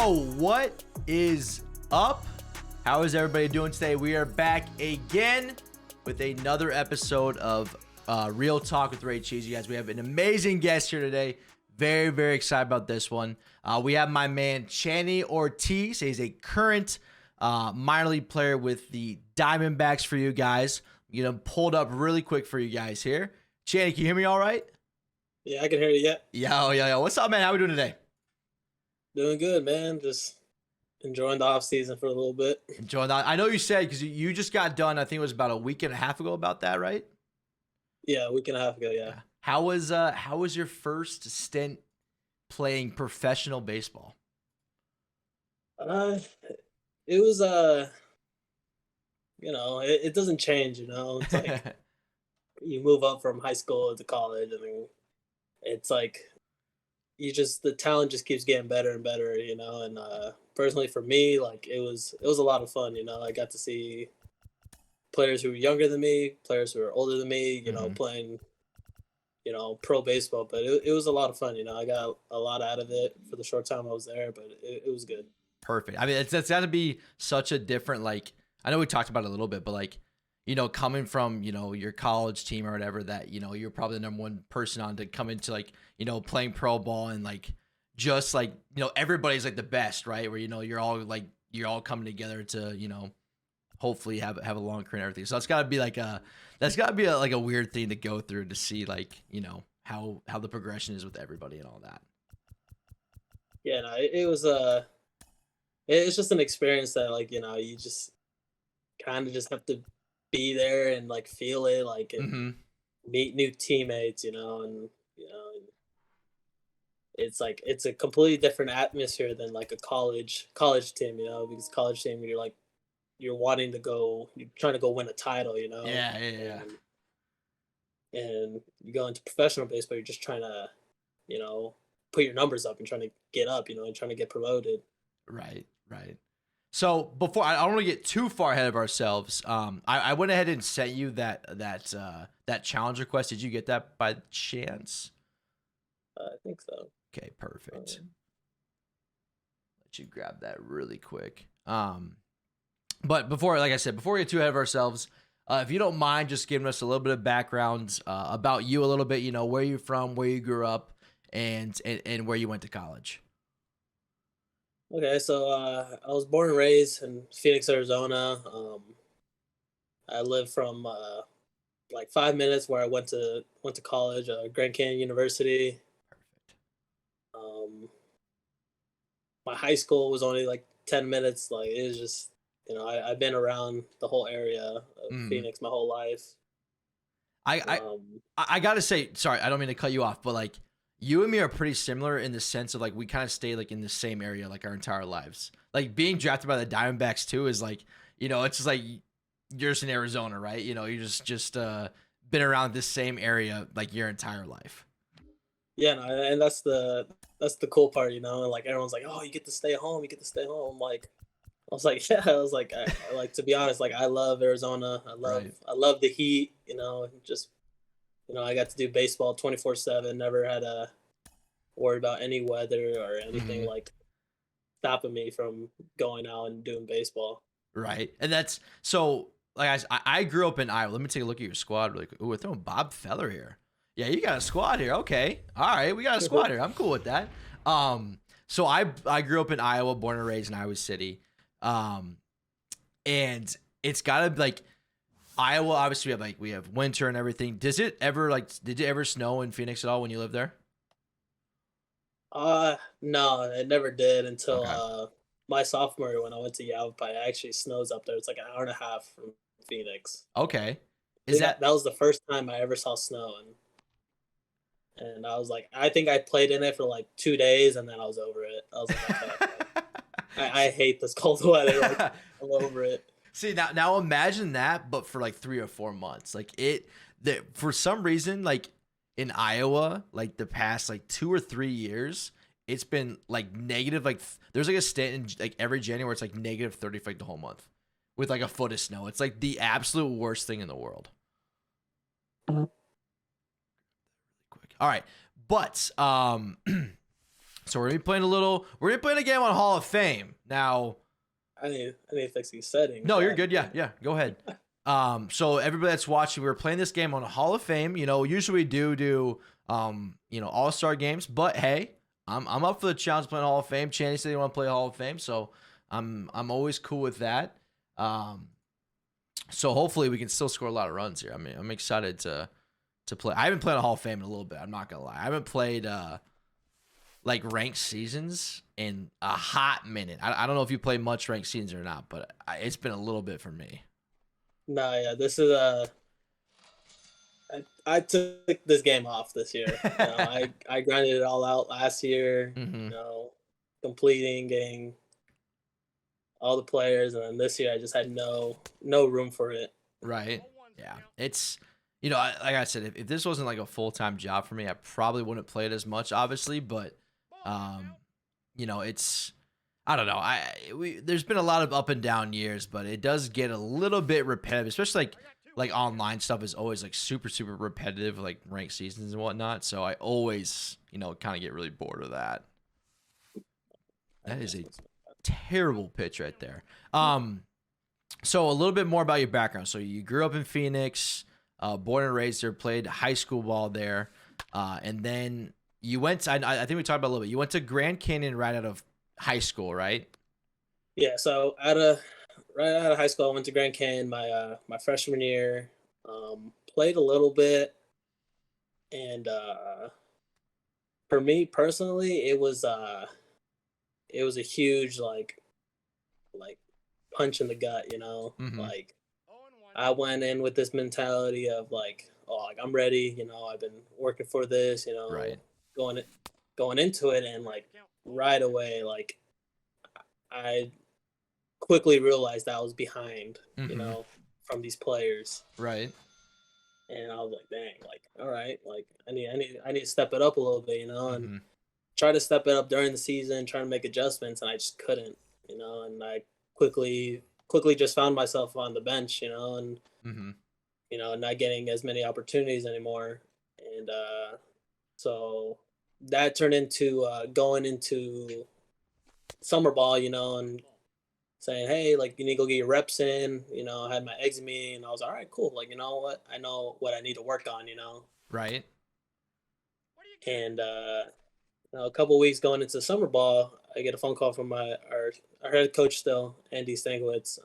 Yo, what is up? How is everybody doing today? We are back again with another episode of Real Talk with Ray Cheese. You guys, we have an amazing guest here today. Very, very excited about this one. We have my man Channy Ortiz. He's a current minor league player with the Diamondbacks for you guys. You know, pulled up really quick for you guys here. Channy, can you hear me all right? Yeah, I can hear you. Yeah. Yo. What's up, man? How we doing today? Doing good, man. Just enjoying the off season for a little bit. Enjoying that. I know you said, because you just got done, I think it was about a week and a half ago about that, right? Yeah, a week and a half ago, yeah. How was your first stint playing professional baseball? It was it doesn't change, It's like you move up from high school to college, and then it's like the talent just keeps getting better and better, and personally for me, like it was a lot of fun, I got to see players who were younger than me, players who were older than me, playing pro baseball, but it was a lot of fun, I got a lot out of it for the short time I was there, but it was good. Perfect. I mean, it's got to be such a different, like, I know we talked about it a little bit, but like, coming from, your college team or whatever that, you're probably the number one person on to come into like, playing pro ball and like, just like, everybody's like the best, right? Where, you're all coming together to, hopefully have a long career and everything. So that's gotta be like a weird thing to go through to see like, how the progression is with everybody and all that. Yeah, no, it was it's just an experience that like, you just kind of just have to be there and like feel it, like, and meet new teammates, and it's like it's a completely different atmosphere than like a college team, because college team you're wanting to go, you're trying to go win a title, Yeah. And you go into professional baseball, you're just trying to, put your numbers up and trying to get up, and trying to get promoted. Right. So before I don't want to get too far ahead of ourselves, I went ahead and sent you that challenge request. Did you get that by chance? I think so. Okay, perfect. Let you grab that really quick. But before we get too ahead of ourselves, if you don't mind just giving us a little bit of background about you a little bit, where you're from, where you grew up, and where you went to college. Okay, so I was born and raised in Phoenix, Arizona. I lived from like 5 minutes where I went to college, Grand Canyon University. Perfect. My high school was only like 10 minutes. Like it was just, I've been around the whole area of Phoenix my whole life. I gotta say, sorry, I don't mean to cut you off, but like, you and me are pretty similar in the sense of like we kind of stay like in the same area like our entire lives. Like being drafted by the Diamondbacks too is like, it's just like you're just in Arizona, right? You just been around this same area like your entire life. Yeah, no, and that's the cool part, like everyone's like, oh, you get to stay home. Like, I was like, yeah, I like, to be honest, like I love Arizona. I love the heat, just. I got to do baseball 24/7. Never had to worry about any weather or anything like stopping me from going out and doing baseball. Right, and that's so. Like I grew up in Iowa. Let me take a look at your squad really quick. Ooh, we're throwing Bob Feller here. Yeah, you got a squad here. Okay, all right, we got a squad here. I'm cool with that. So I grew up in Iowa, born and raised in Iowa City, and it's gotta be like. Iowa, obviously, we have winter and everything. Did it ever snow in Phoenix at all when you lived there? No, it never did until my sophomore year when I went to Yavapai. It actually snows up there. It's like an hour and a half from Phoenix. Okay, that was the first time I ever saw snow, and I was like, I think I played in it for like 2 days, and then I was over it. I was like, okay, I hate this cold weather. Like, I'm over it. See, now imagine that, but for like 3 or 4 months. Like for some reason, like in Iowa, like the past like 2 or 3 years, it's been like negative. Like there's like a stint in like every January where it's like negative 30 for like the whole month with like a foot of snow. It's like the absolute worst thing in the world. All right, but So we're gonna be playing a game on Hall of Fame. Now I need to fix these settings. no, you're good. Yeah, go ahead. So everybody that's watching, we were playing this game on Hall of Fame. Usually we do All-Star games, but hey, I'm up for the challenge of playing Hall of Fame. Channy said he want to play Hall of Fame, so I'm always cool with that. So hopefully we can still score a lot of runs here. I mean, I'm excited to play. I haven't played a Hall of Fame in a little bit. I'm not gonna lie. I haven't played like ranked seasons in a hot minute. I don't know if you play much ranked seasons or not, but it's been a little bit for me. No, yeah, this is I took this game off this year. I grinded it all out last year. Mm-hmm. Completing, getting all the players, and then this year I just had no room for it. Right. Yeah. It's like I said, if this wasn't like a full-time job for me, I probably wouldn't play it as much, obviously, but it's I don't know. There's been a lot of up and down years, but it does get a little bit repetitive, especially like online stuff is always like super, super repetitive, like ranked seasons and whatnot. So I always, kind of get really bored of that. That is a terrible pitch right there. So a little bit more about your background. So you grew up in Phoenix, born and raised there, played high school ball there, and then you went. I think we talked about a little bit. You went to Grand Canyon right out of high school, right? Yeah. So right out of high school, I went to Grand Canyon my freshman year. Played a little bit, and for me personally, it was a huge like punch in the gut. Mm-hmm. Like I went in with this mentality of like, oh, like I'm ready. I've been working for this. Right. Going into it, and like right away, like I quickly realized I was behind, Mm-hmm. from these players. Right. And I was like, dang, like, all right, like I need to step it up a little bit, and Mm-hmm. try to step it up during the season, trying to make adjustments, and I just couldn't, and I quickly just found myself on the bench, and Mm-hmm. not getting as many opportunities anymore. And so that turned into going into summer ball, and saying, hey, like, you need to go get your reps in. I had my exit meeting, and I was all right, cool. Like, you know what? I know what I need to work on, Right. And a couple of weeks going into summer ball, I get a phone call from our head coach still, Andy Stankiewicz,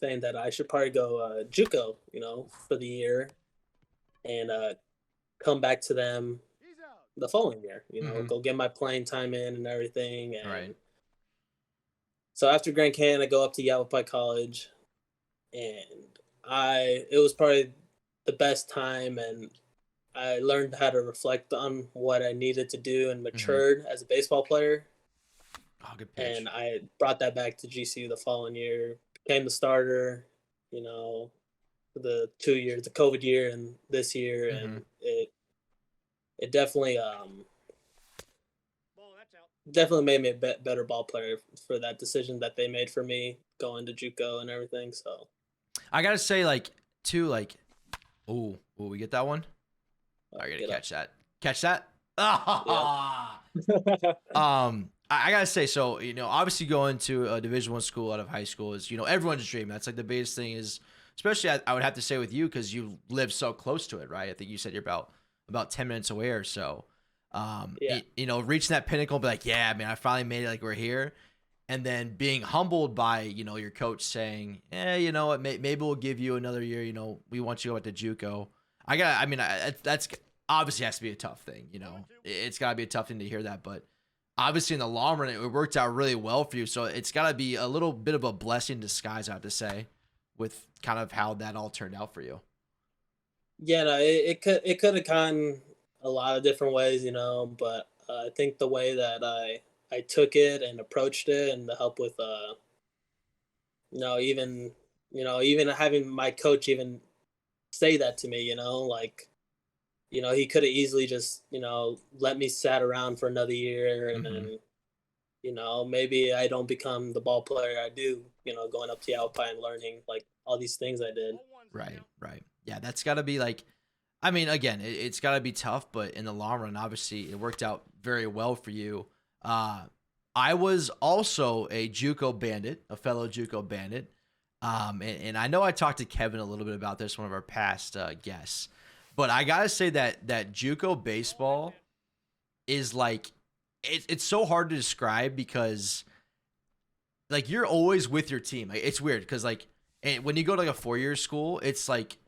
saying that I should probably go JUCO, for the year, and come back to them the following year. Mm-hmm. Go get my playing time in and everything. And right. So after Grand Canyon, I go up to Yavapai College, and it was probably the best time, and I learned how to reflect on what I needed to do and matured as a baseball player. Oh, good pitch. And I brought that back to GCU the following year, became the starter, for the 2 years, the COVID year and this year. And it definitely made me a better ball player for that decision that they made for me going to JUCO and everything. So I gotta say, will we get that one? I gotta catch that. Catch that. I gotta say, so obviously going to a Division I school out of high school is everyone's dream. That's like the biggest thing is, especially I would have to say with you because you live so close to it, right? I think you said you're about 10 minutes away or so. Reaching that pinnacle, be like, yeah, man, I finally made it. Like we're here, and then being humbled by your coach saying, you know what, maybe we'll give you another year. We want you to go to JUCO. That's obviously has to be a tough thing. It's got to be a tough thing to hear that, but obviously in the long run, it worked out really well for you. So it's got to be a little bit of a blessing in disguise, I have to say, with kind of how that all turned out for you. Yeah, no, it could have gone a lot of different ways, but I think the way that I took it and approached it, and the help with even having my coach even say that to me, he could have easily just let me sat around for another year, and then maybe I don't become the ball player I do, going up to Alpine and learning like all these things I did. Right. Yeah, that's got to be like, again, it's got to be tough, but in the long run, obviously, it worked out very well for you. I was also a JUCO bandit, a fellow JUCO bandit. And I know I talked to Kevin a little bit about this, one of our past guests, but I gotta say that JUCO baseball is like, it's so hard to describe because like you're always with your team. Like, it's weird because like when you go to like a 4-year school, it's like,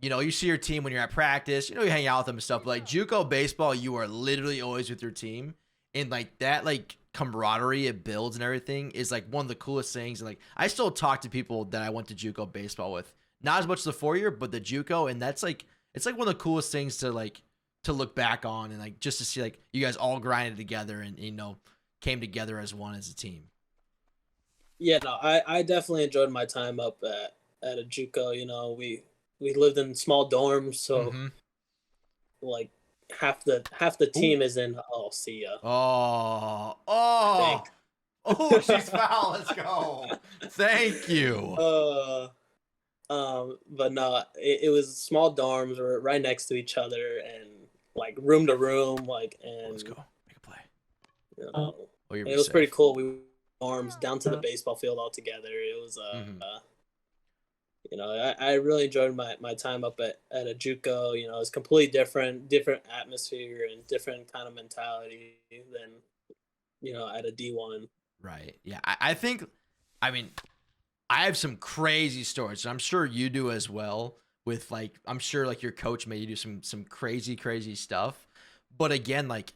you know, you see your team when you're at practice, you know, you hang out with them and stuff. But like JUCO baseball, you are literally always with your team, and like that like camaraderie it builds and everything is like one of the coolest things. And like I still talk to people that I went to JUCO baseball with, not as much the 4-year, but the JUCO, and that's like it's like one of the coolest things to like to look back on, and like just to see like you guys all grinded together and, you know, came together as one as a team. Yeah, no, I definitely enjoyed my time up at a JUCO. You know, we lived in small dorms, so like half the team is in. Oh, see ya. Oh, she's foul. Let's go. Thank you. But no, it was small dorms. We're right next to each other, and like room to room, like, and let's go make a play. You know, it was pretty cool. We arms down to the baseball field all together. It was you know, I really enjoyed my time up at a JUCO. You know, it's completely different atmosphere and different kind of mentality than, you know, at a D1. Right. Yeah. I think, I mean, I have some crazy stories, and I'm sure you do as well. With like, I'm sure like your coach made you do some crazy stuff. But again, like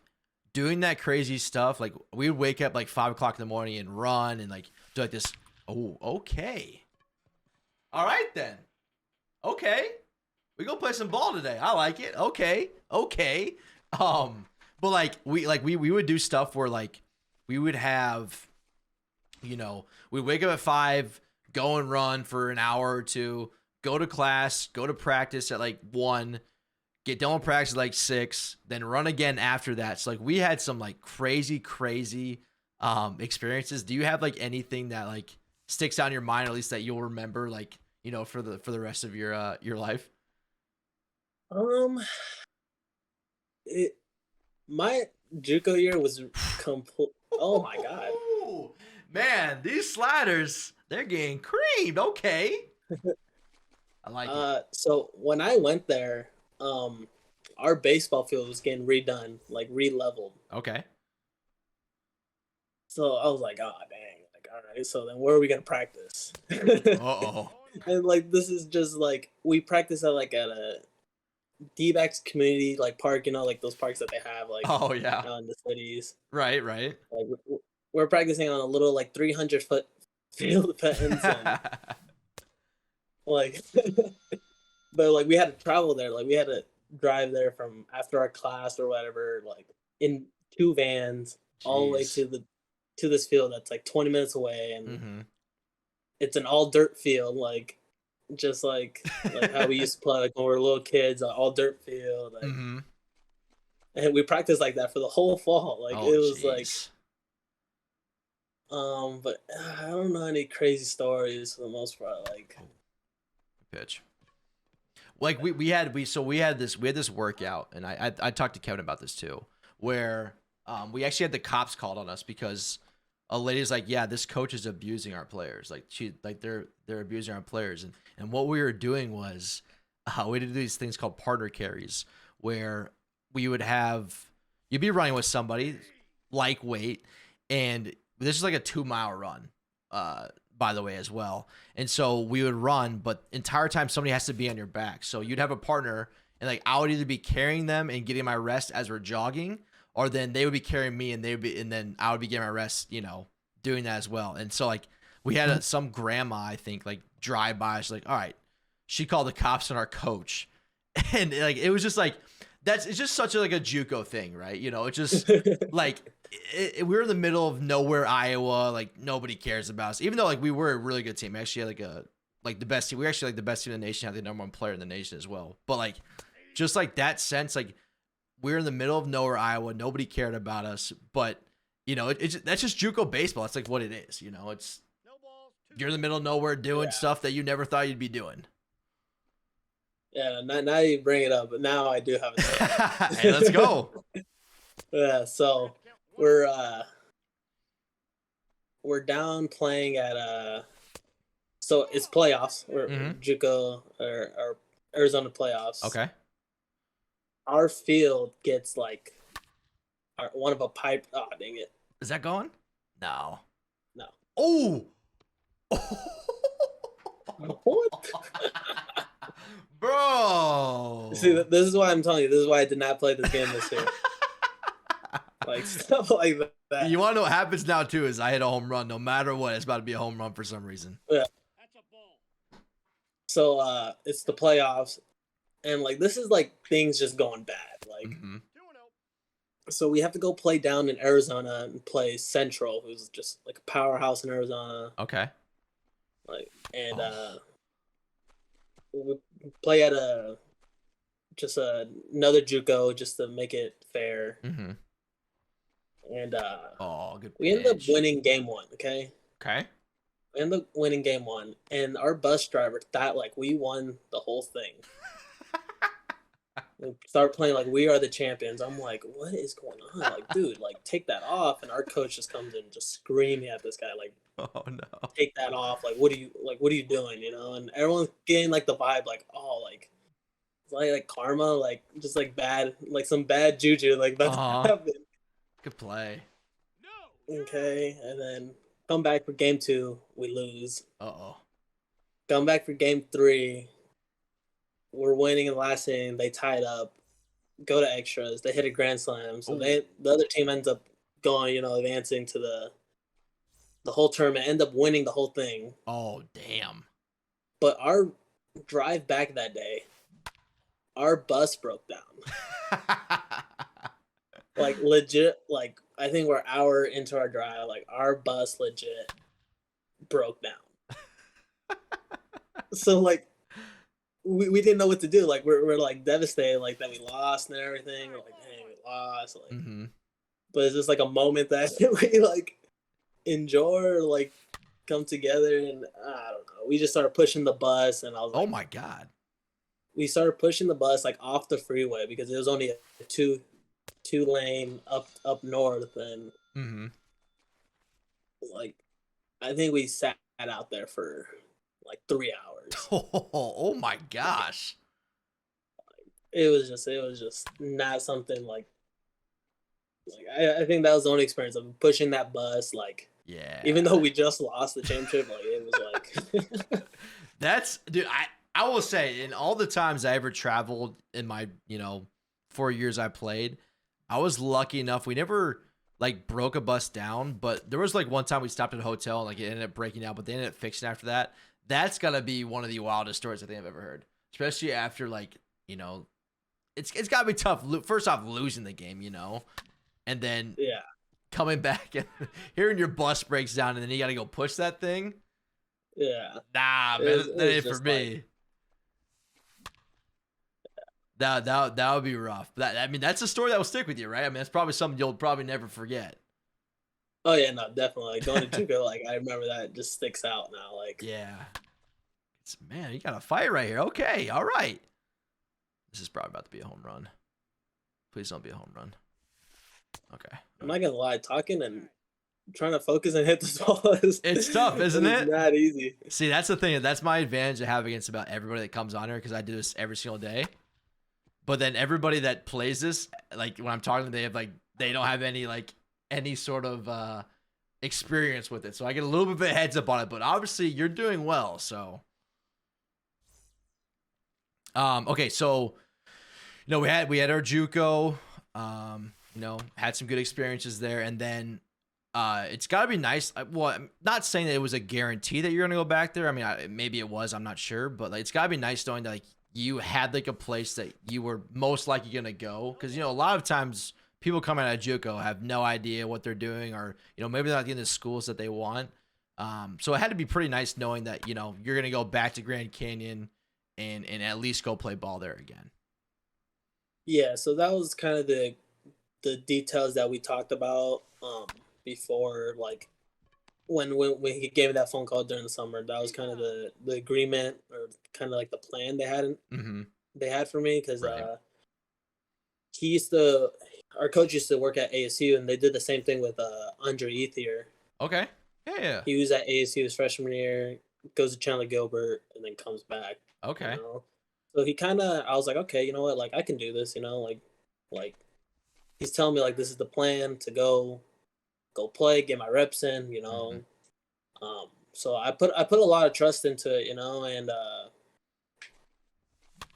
doing that crazy stuff, like we would wake up like 5 o'clock in the morning and run and like do like this. Oh, okay. All right then. Okay. We go play some ball today. I like it. Okay. But like we would do stuff where like we would have, you know, we wake up at 5, go and run for an hour or two, go to class, go to practice at like 1, get done with practice at like 6, then run again after that. So like we had some like crazy experiences. Do you have like anything that like sticks out in your mind, at least that you'll remember, like, you know, for the rest of your life? My JUCO year was complete. Oh my god, man, these sliders, they're getting creamed. Okay. I like it. So when I went there, our baseball field was getting redone, like re-leveled. Okay. So I was like, oh dang, like all right. So then where are we gonna practice? Uh-oh. And like this is just like we practice at a D-backs community like park, you know, like those parks that they have like in the cities. Right. Like we're practicing on a little like 300-foot field fence and like but like we had to travel there, like we had to drive there from after our class or whatever, like in 2 vans. Jeez. All the way to this field that's like 20 minutes away, and it's an all dirt field, like just like how we used to play like when we were little kids, all dirt field, like, and we practiced like that for the whole fall. Like it was like but I don't know any crazy stories for the most part. Like pitch. Like we had this workout, and I talked to Kevin about this too, where we actually had the cops called on us because a lady's like, yeah, this coach is abusing our players. Like they're abusing our players, and what we were doing was we did these things called partner carries, where we would you'd be running with somebody like weight, and this is like a 2-mile run, by the way, as well. And so we would run, but entire time somebody has to be on your back. So you'd have a partner, and like I would either be carrying them and getting my rest as we're jogging, or then they would be carrying me and then I would be getting my rest, you know, doing that as well. And so like we had some grandma, I think, like drive by. She's like, all right, she called the cops on our coach, and like it was just like it's just such a like a JUCO thing, right? You know, it's just like we're in the middle of nowhere, Iowa. Like nobody cares about us, even though like we were a really good team. We actually had the best team. We were actually like the best team in the nation. Had the #1 player in the nation as well. But like just like that sense, like we're in the middle of nowhere, Iowa. Nobody cared about us, but you know, that's just JUCO baseball. It's like what it is. You know, it's you're in the middle of nowhere doing stuff that you never thought you'd be doing. Yeah, now you bring it up, but now I do have it. Hey, let's go. Yeah, so we're down playing at so it's playoffs. We're Mm-hmm. JUCO or Arizona playoffs. Okay. Our field gets like one of a pipe. Oh, dang it! Is that going? No. No. Oh. What? Bro. See, this is why I'm telling you. This is why I did not play this game this year. Like stuff like that. You want to know what happens now too? Is I hit a home run no matter what. It's about to be a home run for some reason. Yeah. So it's the playoffs, and like this is like things just going bad. Like so we have to go play down in Arizona and play Central, who's just like a powerhouse in Arizona. Okay. Like and we play at just another JUCO just to make it fair. Mm-hmm. And good. we ended up winning game 1. Okay. Okay. We ended up winning game 1, and our bus driver thought like we won the whole thing. We start playing like we are the champions. I'm like, what is going on? Like, dude, like take that off. And our coach just comes in just screaming at this guy, like, oh no, take that off. Like, what are you doing? You know? And everyone's getting like the vibe, like, oh, like karma, like just like bad, like some bad juju, like that's happened. Good play. Okay, and then come back for game 2, we lose. Uh-oh. Come back for game 3. We're winning in the last inning. They tied up, go to extras. They hit a grand slam. So the other team ends up going, advancing to the whole tournament, end up winning the whole thing. Oh, damn. But our drive back that day, our bus broke down. Like legit, like I think we're an hour into our drive, like our bus legit broke down. So like we didn't know what to do. Like we're like devastated, like that we lost and everything. We're like, dang, we lost. Like, but it's just like a moment that we like enjoy or like come together, and I don't know. We just started pushing the bus, and I was like, oh my god. We started pushing the bus like off the freeway because it was only a two lane up north, and like I think we sat out there for like 3 hours. Oh my gosh. It was just not something like I think that was the only experience of pushing that bus, like, yeah, even though we just lost the championship, like it was like that's, dude, I will say, in all the times I ever traveled in my 4 years I played, I was lucky enough. We never like broke a bus down, but there was like one time we stopped at a hotel and like it ended up breaking down, but they ended up fixing after that. That's gotta be one of the wildest stories I think I've ever heard, especially after like, it's gotta be tough. First off, losing the game, and then coming back and hearing your bus breaks down, and then you gotta go push that thing. Yeah. Nah, man, that ain't for me. That would be rough. That's a story that will stick with you, right? I mean, that's probably something you'll probably never forget. Oh yeah, no, definitely. Like, going to JUCO, like I remember that just sticks out now. Like, yeah, man, you got a fight right here. Okay, all right. This is probably about to be a home run. Please don't be a home run. Okay. I'm not gonna lie, talking and trying to focus and hit this ball it's tough, isn't it? It's not easy. See, that's the thing. That's my advantage I have against about everybody that comes on here, because I do this every single day. But then everybody that plays this, like when I'm talking to them, they don't have any sort of experience with it. So I get a little bit of a heads up on it, but obviously you're doing well. So, okay. So, we had our JUCO, had some good experiences there. And then, it's gotta be nice. Well, I'm not saying that it was a guarantee that you're going to go back there. I mean, maybe it was, I'm not sure, but like, it's gotta be nice knowing that like you had like a place that you were most likely going to go. Cause a lot of times people coming out of JUCO have no idea what they're doing, or, maybe they're not getting the schools that they want. So it had to be pretty nice knowing that, you're going to go back to Grand Canyon and at least go play ball there again. Yeah. So that was kind of the details that we talked about, before, like when he gave me that phone call during the summer. That was kind of the agreement, or kind of like the plan they had for me. Cause, Right. he used to our coach used to work at ASU, and they did the same thing with Andre Ethier. Okay. Yeah. He was at ASU his freshman year, goes to Chandler Gilbert, and then comes back. Okay. So he kind of, I was like, okay, you know what, like I can do this, like he's telling me like this is the plan to go play, get my reps in, So I put a lot of trust into it, and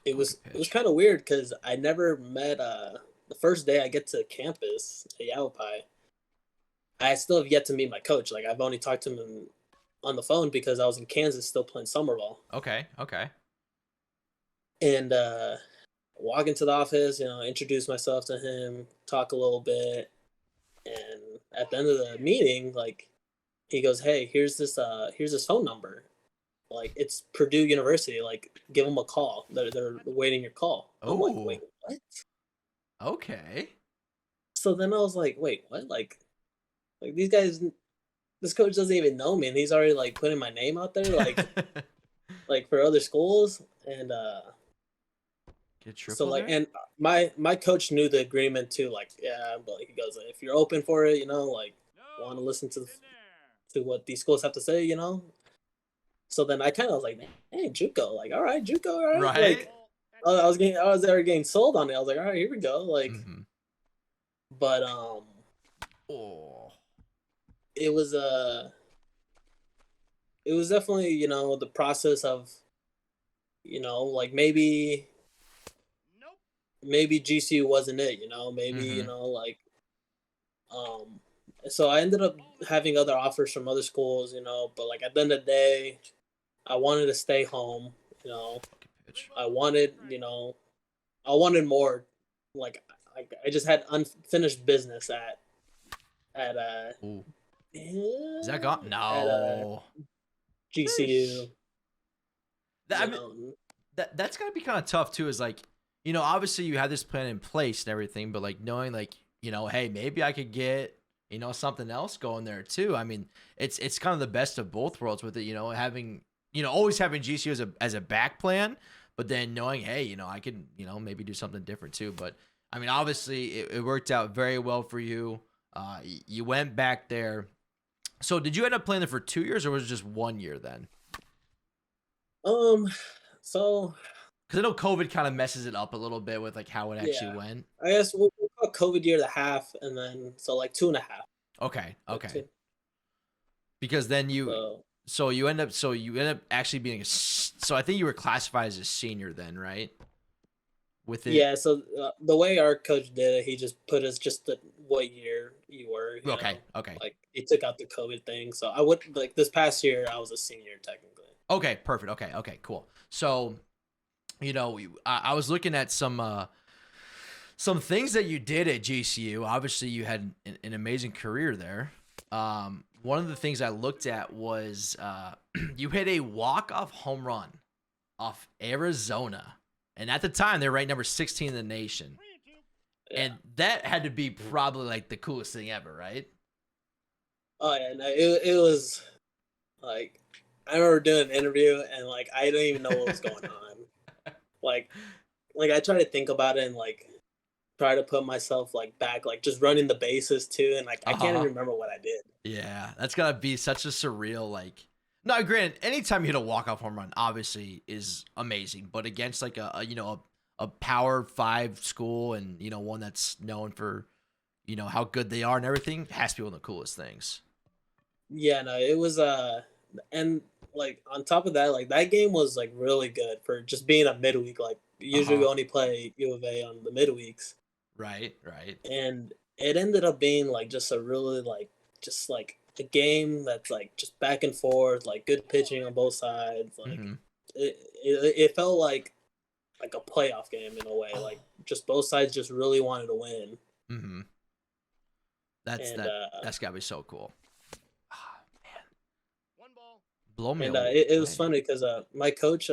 it was kind of weird because I never met the first day I get to campus at Yavapai. I still have yet to meet my coach. Like I've only talked to him on the phone because I was in Kansas still playing summer ball. Okay. And walk into the office, introduce myself to him, talk a little bit, and at the end of the meeting, like he goes, "Hey, here's this phone number. Like it's Purdue University. Like give them a call. They're waiting your call." I'm like, "Wait, what?" Okay. So then I was like, "Wait, what?" Like these guys, this coach doesn't even know me, and he's already like putting my name out there, like like for other schools, and so like, and my coach knew the agreement too. Like, yeah, but he goes, if you're open for it, like want to listen to what these schools have to say, So then I kind of was like, hey, JUCO, like, all right, JUCO, all right. Right. Like, I was there getting sold on it. I was like, all right, here we go. Like, but it was definitely the process of like maybe GCU wasn't it, maybe like so I ended up having other offers from other schools, but like at the end of the day, I wanted to stay home, I wanted more. Like I just had unfinished business at is that gone? No. GCU. That's gotta be kind of tough too. Is like, obviously you had this plan in place and everything, but like knowing like, hey, maybe I could get, something else going there too. I mean, it's kind of the best of both worlds with it, having, always having GCU as a back plan, but then knowing, hey, I could, maybe do something different too. But I mean, obviously it worked out very well for you. You went back there. So did you end up playing there for 2 years or was it just 1 year then? So because I know COVID kind of messes it up a little bit with like how it actually went. I guess we'll call COVID year the half, and then so like 2.5. Okay. Because then you end up actually being so I think you were classified as a senior then, right? With it. Yeah. So the way our coach did it, he just put us just what year you were. Okay. Like he took out the COVID thing, so I would like this past year I was a senior technically. Okay, perfect. Okay, cool. So, I was looking at some things that you did at GCU. Obviously, you had an amazing career there. One of the things I looked at was you hit a walk-off home run off Arizona. And at the time, they were ranked number 16 in the nation. Yeah. And that had to be probably like the coolest thing ever, right? Oh, yeah. No, it was like, I remember doing an interview and like, I don't even know what was going on. Like I try to think about it and like, try to put myself like back, like just running the bases too. And like, I can't even remember what I did. Yeah. That's gotta be such a surreal, like, no, granted, anytime you hit a walk-off home run, obviously is amazing, but against like a Power 5 school and, one that's known for, how good they are and everything, it has to be one of the coolest things. Yeah, no, it was, and like on top of that, like that game was like really good for just being a midweek. Like usually we only play U of A on the midweeks. Right. And it ended up being like just a really like, just like a game that's like just back and forth, like good pitching on both sides. Like it felt like a playoff game in a way. Like just both sides just really wanted to win. Mm-hmm. That's gotta be so cool. Oh, man. One ball. Blow me away. It was funny because my coach,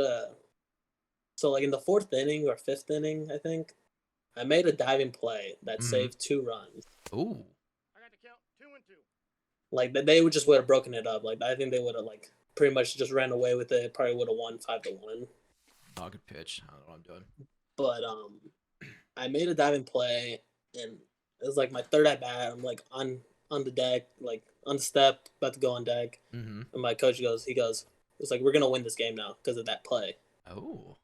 so like in the 4th inning or 5th inning, I think, I made a diving play that saved 2 runs. Ooh. Like they would have broken it up. Like I think they would have like pretty much just ran away with it. Probably would have won 5-1. Oh, good pitch. I don't know what I'm doing. But I made a diving play, and it was like my third at bat. I'm like on the deck, like on the step, about to go on deck, Mm-hmm. and my coach goes, it's like we're gonna win this game now because of that play. Oh,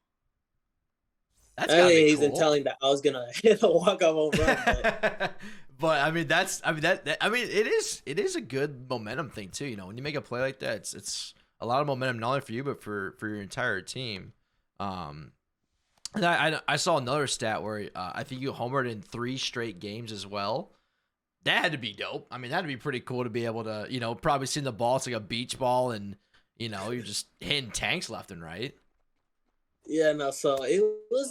that's I gotta be mean, he's cool. been telling that I was gonna hit a walk-off home run, but I mean, it is a good momentum thing too. You know, when you make a play like that, it's a lot of momentum not only for you but for your entire team. And I saw another stat where I think you homered in 3 straight games as well. That had to be dope. I mean, that'd be pretty cool to be able to, you know, probably seeing the ball. It's like a beach ball, and you know, you're just hitting tanks left and right. Yeah, no. So it was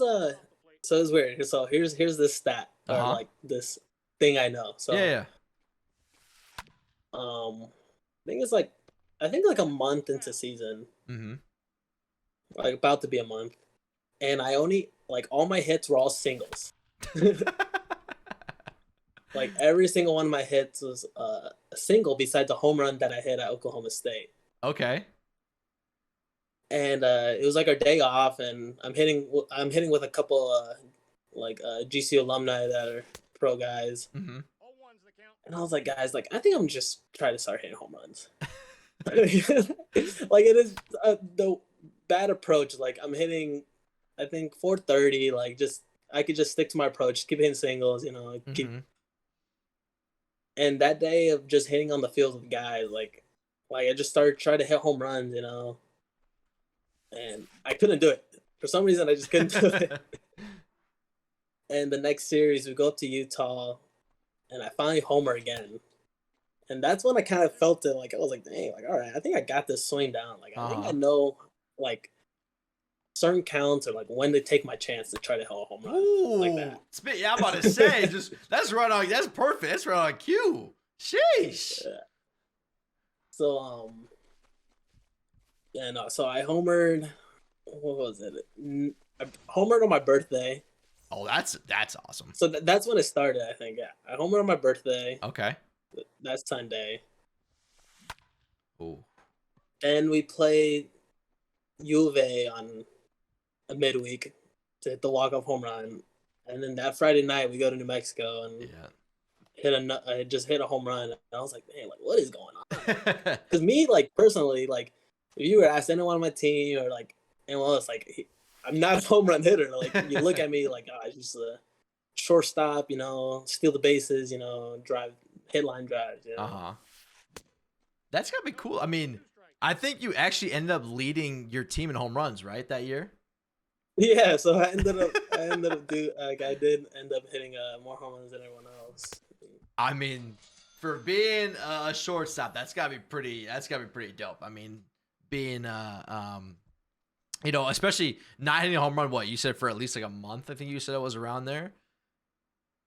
so it was weird. So here's this stat or like this thing I know. So Yeah. I think like a month into season, Mm-hmm. like about to be a month, and I only like all my hits were all singles. Like every single one of my hits was a single besides a home run that I hit at Oklahoma State. Okay. And it was like our day off, and I'm hitting with a couple GC alumni that are pro guys. Mm-hmm. And I was like, guys, like I think I'm just trying to start hitting home runs. Like it is the bad approach. Like I'm hitting, I think 430. Like just I could just stick to my approach, keep hitting singles, you know, keep. Mm-hmm. And that day of just hitting on the field with guys, like I just started trying to hit home runs, you know, and I couldn't do it. For some reason, I just couldn't do it. And the next series, we go up to Utah, and I finally homer again. And that's when I kind of felt it. Like I was like, dang, like all right, I think I got this swing down. Like I think I know like certain counts or like when to take my chance to try to hit a home run. Ooh, like that. Yeah, I'm about to say, that's right on. That's perfect. That's right on cue. Sheesh. Yeah. So yeah, no. So I homered. What was it? I homered on my birthday. Oh, that's awesome. So that's when it started. I think. Yeah, I homered on my birthday. Okay. That's Sunday. Ooh. And we played U of A on a midweek to hit the walk-off home run, and then that Friday night we go to New Mexico and I just hit a home run. And I was like, man, like what is going on? Because me, like personally, like if you were asked anyone on my team or like anyone else, like I'm not a home run hitter. Like you look at me like, oh, just a shortstop, you know, steal the bases, you know, hit line drives. You know? That's gotta be cool. I mean, I think you actually ended up leading your team in home runs, right, that year? Yeah, so I did end up hitting more home runs than everyone else. I mean, for being a shortstop, that's gotta be pretty dope. I mean, being you know, especially not hitting a home run. What you said for at least like a month? I think you said it was around there.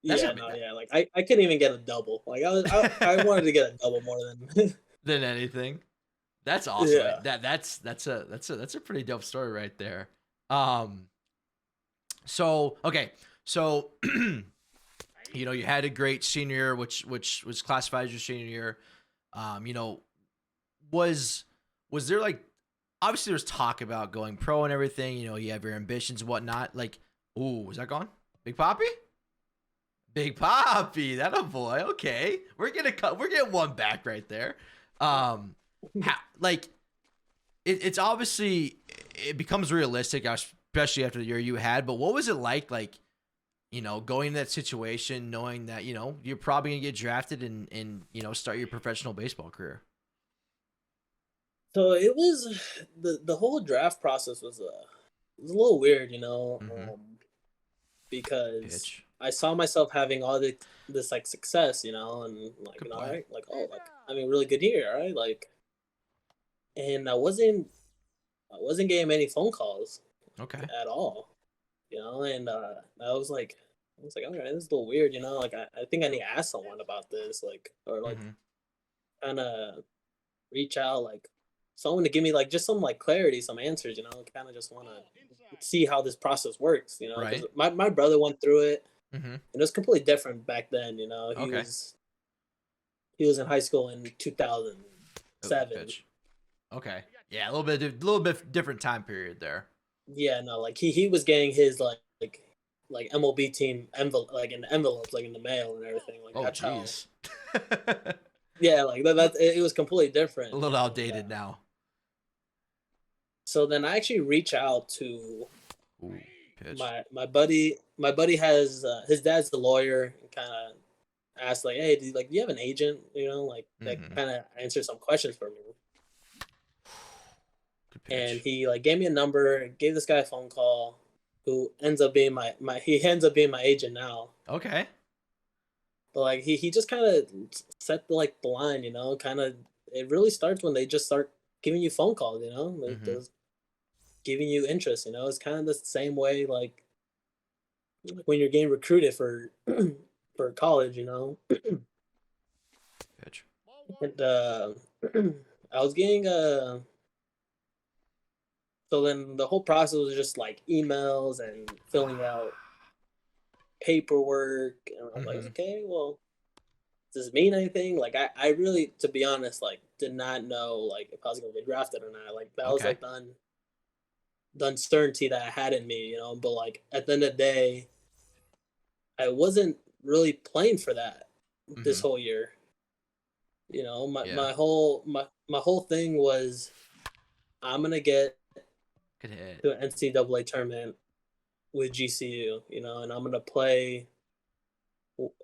Like I couldn't even get a double. Like I wanted to get a double more than anything. That's awesome. Yeah. That's a pretty dope story right there. So you know, you had a great senior year, which was classified as your senior year. You know, was there like, obviously there's talk about going pro and everything, you know, you have your ambitions and whatnot. Like, ooh, was that gone? Big Poppy, that a boy. Okay. We're getting one back right there. Like it's obviously, it becomes realistic, especially after the year you had, but what was it like, you know, going in that situation, knowing that, you know, you're probably gonna get drafted and you know, start your professional baseball career? So it was the whole draft process was a little weird, you know, because I saw myself having all this like success, you know, and like, you know, right, like, oh, like I mean, really good year, right, like, and I wasn't getting many phone calls, at all, you know, and I was like, okay, this is a little weird, you know, like I think I need to ask someone about this, like, or like, kind of reach out, like someone to give me like just some like clarity, some answers, you know, kind of just want to see how this process works, you know, right. My brother went through it, and it was completely different back then, you know, he was in high school in 2007. Okay. Yeah, a little bit different time period there. Yeah, no, like he was getting his like like MLB team envelope, like in the envelopes, like in the mail and everything. Like Oh, that's how. jeez. Yeah, like that. It was completely different. A little outdated now. So then I actually reach out to Ooh, pitch. my buddy. My buddy has his dad's a lawyer, and kind of asked like, "Hey, do you have an agent? You know, like that kind of answer some questions for me." And he like gave me a number, gave this guy a phone call, who ends up being he ends up being my agent now. Okay. But like he just kind of set the line, you know, kind of. It really starts when they just start giving you phone calls, you know, like giving you interest, you know. It's kind of the same way like when you're getting recruited for for college, you know. Pitch. And I was getting so then the whole process was just like emails and filling out paperwork, and I'm like, okay, well, does this mean anything? Like I really, to be honest, like did not know like if I was gonna get drafted or not. Like that was like the uncertainty that I had in me, you know. But like at the end of the day, I wasn't really playing for that this whole year. You know, my whole thing was I'm gonna get to an NCAA tournament with GCU, you know, and I'm gonna play.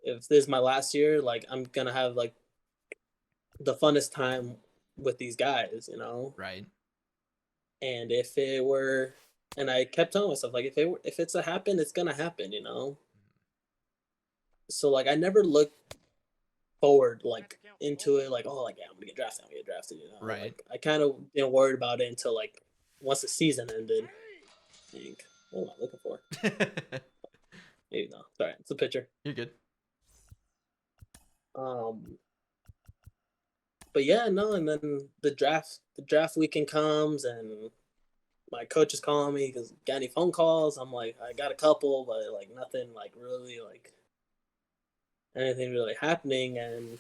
If this is my last year, like I'm gonna have like the funnest time with these guys, you know. Right. And if it were, and I kept telling myself like if it's a happen, it's gonna happen, you know. So like I never looked forward like into it like, oh, like, yeah, I'm gonna get drafted, you know. Right. Like, I kind of didn't worry about it until like once the season ended. I think, what am I looking for? Maybe no, sorry, it's a picture. You're good. But yeah, no, and then the draft weekend comes, and my coach is calling me because got any phone calls. I'm like, I got a couple, but like nothing like really like anything really happening, and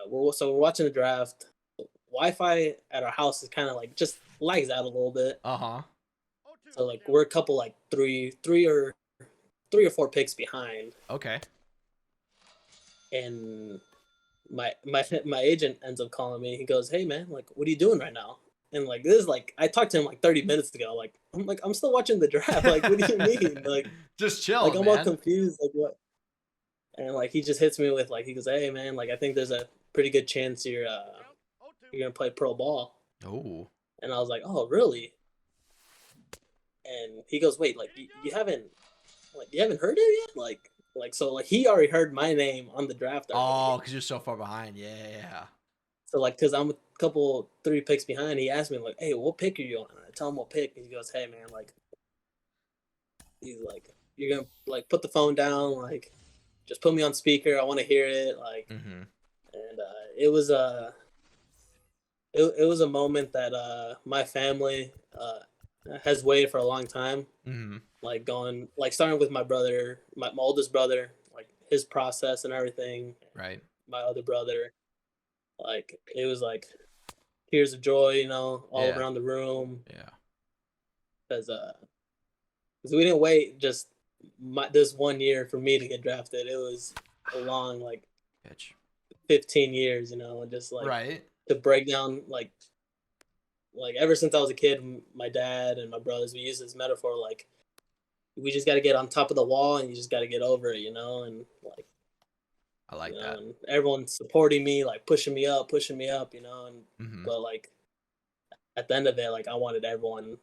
we're watching the draft. Wi-Fi at our house is kind of like just lags out a little bit. So like we're a couple like three or four picks behind. Okay. And my agent ends up calling me. He goes, "Hey man, like what are you doing right now?" And like this is like I talked to him like 30 minutes ago. Like I'm still watching the draft. Like what do you mean? Like just chill. Like I'm man. all confused. Like what? And like he just hits me with like he goes, "Hey man, like I think there's a pretty good chance you're gonna play pro ball." Oh. And I was like, "Oh really?" And he goes, "Wait, like you haven't heard it yet?" Like so like he already heard my name on the draft already. Oh, because you're so far behind. Yeah. So like because I'm a 3 picks behind, he asked me like, "Hey, what pick are you on?" And I tell him what pick, and he goes, "Hey man, like," he's like, "You're gonna like put the phone down, like just put me on speaker. I want to hear it." Like, and it was it was a moment that my family has waited for a long time. Like starting with my brother, my oldest brother, like his process and everything. Right. My other brother, like it was like tears of joy, you know, all around the room. Yeah. Because we didn't wait just this 1 year for me to get drafted. It was a long 15 years, you know, and just like to break down like ever since I was a kid, my dad and my brothers, we use this metaphor like we just got to get on top of the wall and you just got to get over it, you know. And like I like that. And everyone's supporting me, like pushing me up, you know. And but like at the end of it, like I wanted everyone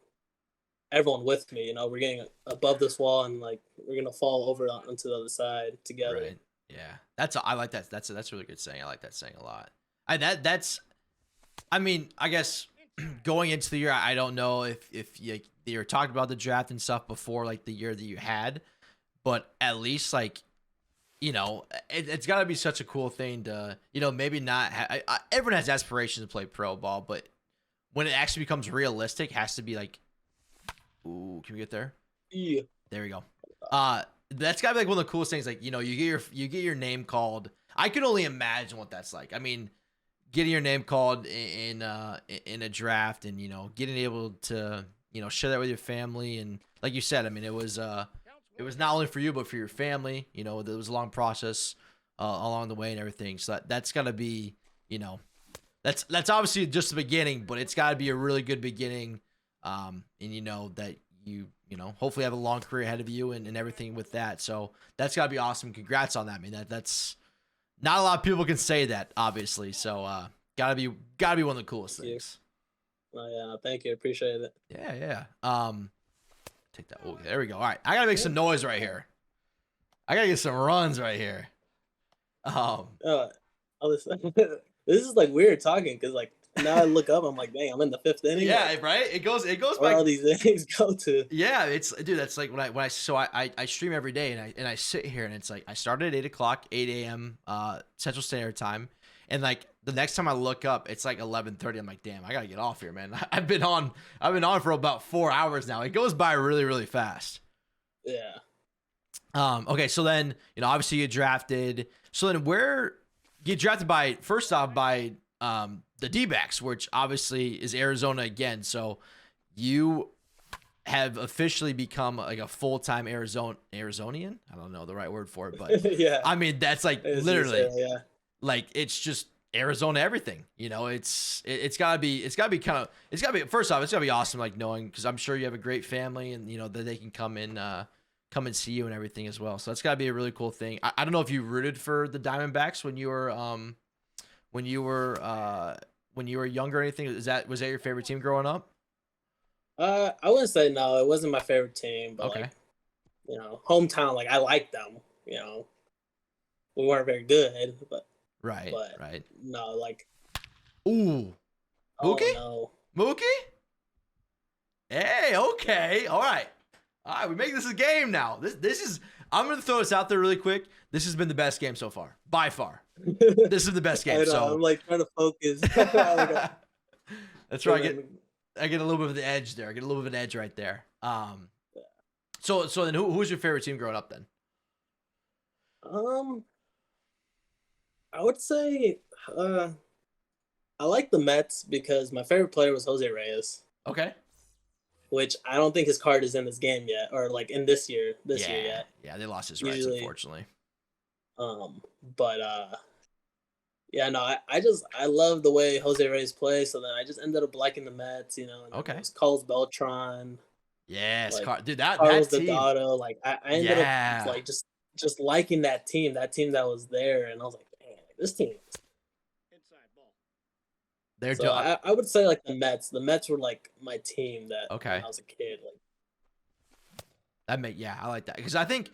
with me, you know. We're getting above this wall and like we're gonna fall over onto the other side together. Right. Yeah. I like that. That's a really good saying. I like that saying a lot. I mean, I guess going into the year, I don't know if you were talking about the draft and stuff before like the year that you had, but at least like, you know, it's got to be such a cool thing to, you know, maybe not. Everyone has aspirations to play pro ball, but when it actually becomes realistic, it has to be like, ooh, can we get there? Yeah. There we go. That's gotta be like one of the coolest things. Like, you know, you get your name called. I can only imagine what that's like. I mean, getting your name called in a draft and, you know, getting able to, share that with your family. And like you said, I mean, it was not only for you, but for your family. There was a long process along the way and everything. So that's got to be, that's obviously just the beginning, but it's got to be a really good beginning. And that you hopefully have a long career ahead of you and everything with that. So that's got to be awesome. Congrats on that. I mean, that's not a lot of people can say that, obviously. So gotta be one of the coolest things. Oh yeah, thank you. Appreciate it. Yeah. Take that. Okay, there we go. All right, I gotta make some noise right here. I gotta get some runs right here. This is like weird talking because like now I look up, I'm like, dang, I'm in the 5th inning. Yeah, like, right. It goes where by. all these innings go to. Yeah, that's like when I stream every day and I sit here and it's like I started at 8 a.m. Central Standard Time, and like the next time I look up, it's like 11:30. I'm like, damn, I gotta get off here, man. I've been on for about 4 hours now. It goes by really, really fast. Yeah. Okay, so then obviously you drafted. So then where you get drafted by? First off, by the D-backs, which obviously is Arizona again. So you have officially become like a full-time Arizonian. I don't know the right word for it, but yeah. I mean that's like literally yeah. like it's just Arizona everything. It's gotta be first off, it's gotta be awesome, like knowing, because I'm sure you have a great family and that they can come and see you and everything as well. So that's gotta be a really cool thing. I don't know if you rooted for the Diamondbacks when you were younger or anything. Was that your favorite team growing up? I wouldn't say no. It wasn't my favorite team, but Okay. like, hometown, like I liked them. We weren't very good, but Right. no, like. Ooh. Mookie? Oh, no. Mookie? Hey, okay. All right, we make this a game now. This is, I'm gonna throw this out there really quick. This has been the best game so far, by far. This is the best game. So I'm like trying to focus. That's right. I get a little bit of the edge there. I get a little bit of an edge right there. So then who was your favorite team growing up then? I would say I like the Mets because my favorite player was Jose Reyes. Okay. Which I don't think his card is in this game yet, or like in this year yet. Yeah, they lost his rights, unfortunately. But yeah, no, I love the way Jose Reyes plays, so then I just ended up liking the Mets, and Okay. it was Carlos Beltran. Yes, like, dude, that team. Dugout, like I ended up like just liking that team that was there, and I was like, man, this team is inside ball. They're so I would say like the Mets. The Mets were like my team that when I was a kid. Like I like that because I think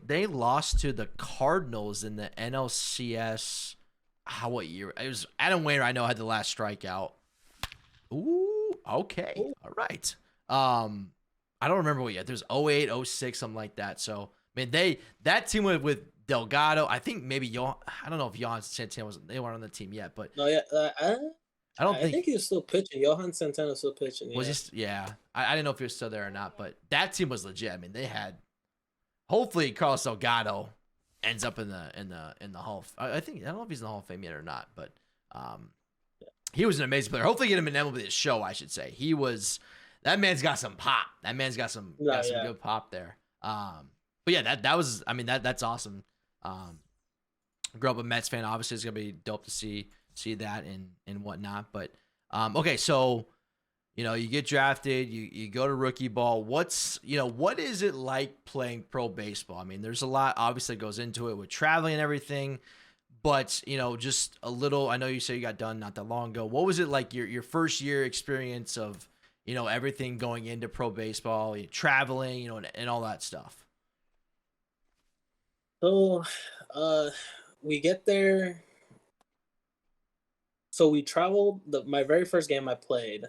they lost to the Cardinals in the NLCS. What year? It was Adam Wainwright. I know had the last strikeout. Ooh, okay, all right. I don't remember what yet. There's 08, 06, something like that. So I mean, that team with Delgado. I think maybe I don't know if Johan Santana they weren't on the team yet, but no, yeah, I think he was still pitching. Johan Santana was still pitching. Was just I didn't know if he was still there or not, but that team was legit. I mean, they had. Hopefully, Carlos Delgado ends up in the Hall. I don't know if he's in the Hall of Fame yet or not, but he was an amazing player. Hopefully, get him in MLB The Show. I should say that man's got some pop. That man's got some good pop there. But yeah, that was. I mean, that's awesome. Grew up a Mets fan. Obviously, it's gonna be dope to see that and whatnot. But okay, so. You get drafted, you go to rookie ball. What is it like playing pro baseball? I mean, there's a lot obviously goes into it with traveling and everything, but just a little. I know you say you got done not that long ago. What was it like your first year experience of everything going into pro baseball, traveling, and all that stuff? So, we get there. So we traveled. My very first game I played.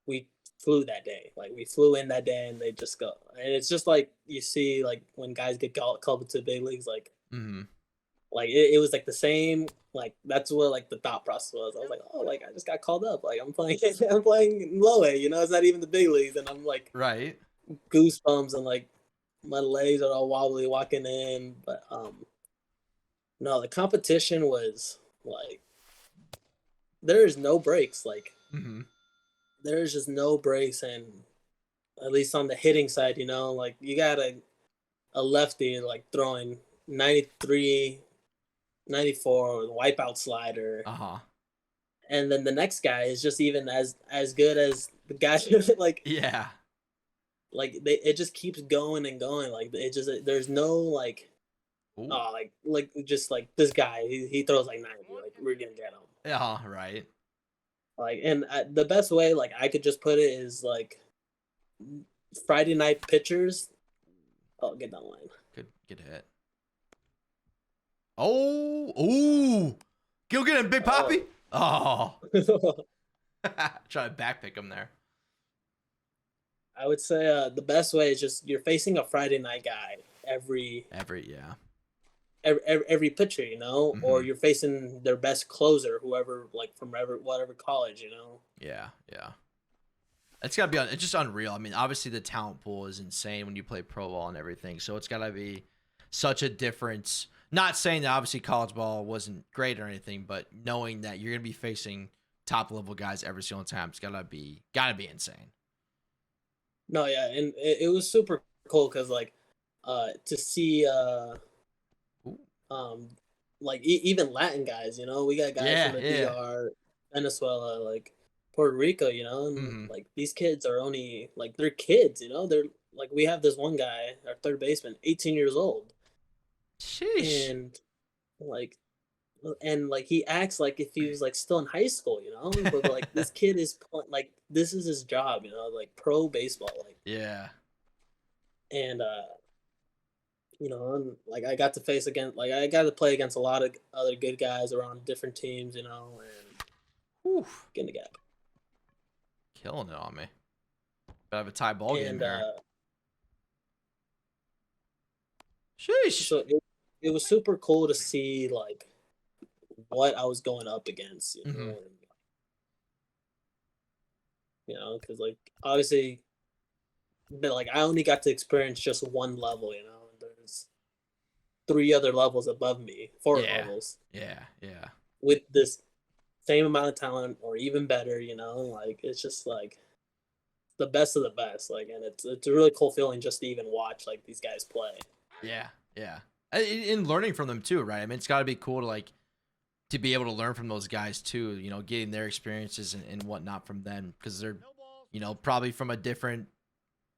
We flew that day. Like we flew in that day and they just go. And it's just like you see like when guys get called up to the big leagues, like like it was like the same, like that's what like the thought process was. I was like, oh, like I just got called up. Like I'm playing low A, it's not even the big leagues, and I'm like goosebumps and like my legs are all wobbly walking in. But no, the competition was like there is no breaks. Like there's just no breaks, and at least on the hitting side, like you got a lefty like throwing 93, 94 with a wipeout slider, Uh-huh. and then the next guy is just even as good as the guy. like Yeah. it just keeps going and going. Like it just there's no like Ooh. oh like just like this guy he throws like 90, like we're gonna get him. Yeah, right. Like and the best way like I could just put it is like Friday night pitchers. Oh, get that line. Good hit. Oh, ooh. Go get him, Big Poppy. Oh. Try to backpick him there. I would say the best way is just you're facing a Friday night guy Yeah. every pitcher, or Mhm. you're facing their best closer, whoever like from whatever college. Yeah. It's gotta be it's just unreal. I mean, obviously the talent pool is insane when you play pro ball and everything. So it's gotta be such a difference. Not saying that obviously college ball wasn't great or anything, but knowing that you're gonna be facing top level guys every single time, it's gotta be insane. No, yeah, and it was super cool because like to see Ooh. um like even Latin guys, we got guys from the Yeah. DR, Venezuela, like Puerto Rico, and Mm-hmm. like these kids are only like they're kids, they're like we have this one guy, our third baseman, 18 years old, Sheesh. and like he acts like if he was like still in high school, but like this kid is like this is his job, like pro baseball, like Yeah. and and like I got to I got to play against a lot of other good guys around different teams, and Whew. get in the gap. Killing it on me. But I have a tie ball game And here. Sheesh. so it was super cool to see like what I was going up against, Mm-hmm. because like obviously, but like I only got to experience just one level, and there's three other levels above me, four levels Yeah. with this same amount of talent or even better, like it's just like the best of the best, like, and it's a really cool feeling just to even watch like these guys play. Yeah. And learning from them too, right? I mean, it's got to be cool to like to be able to learn from those guys too. Getting their experiences and whatnot from them because they're, probably from a different,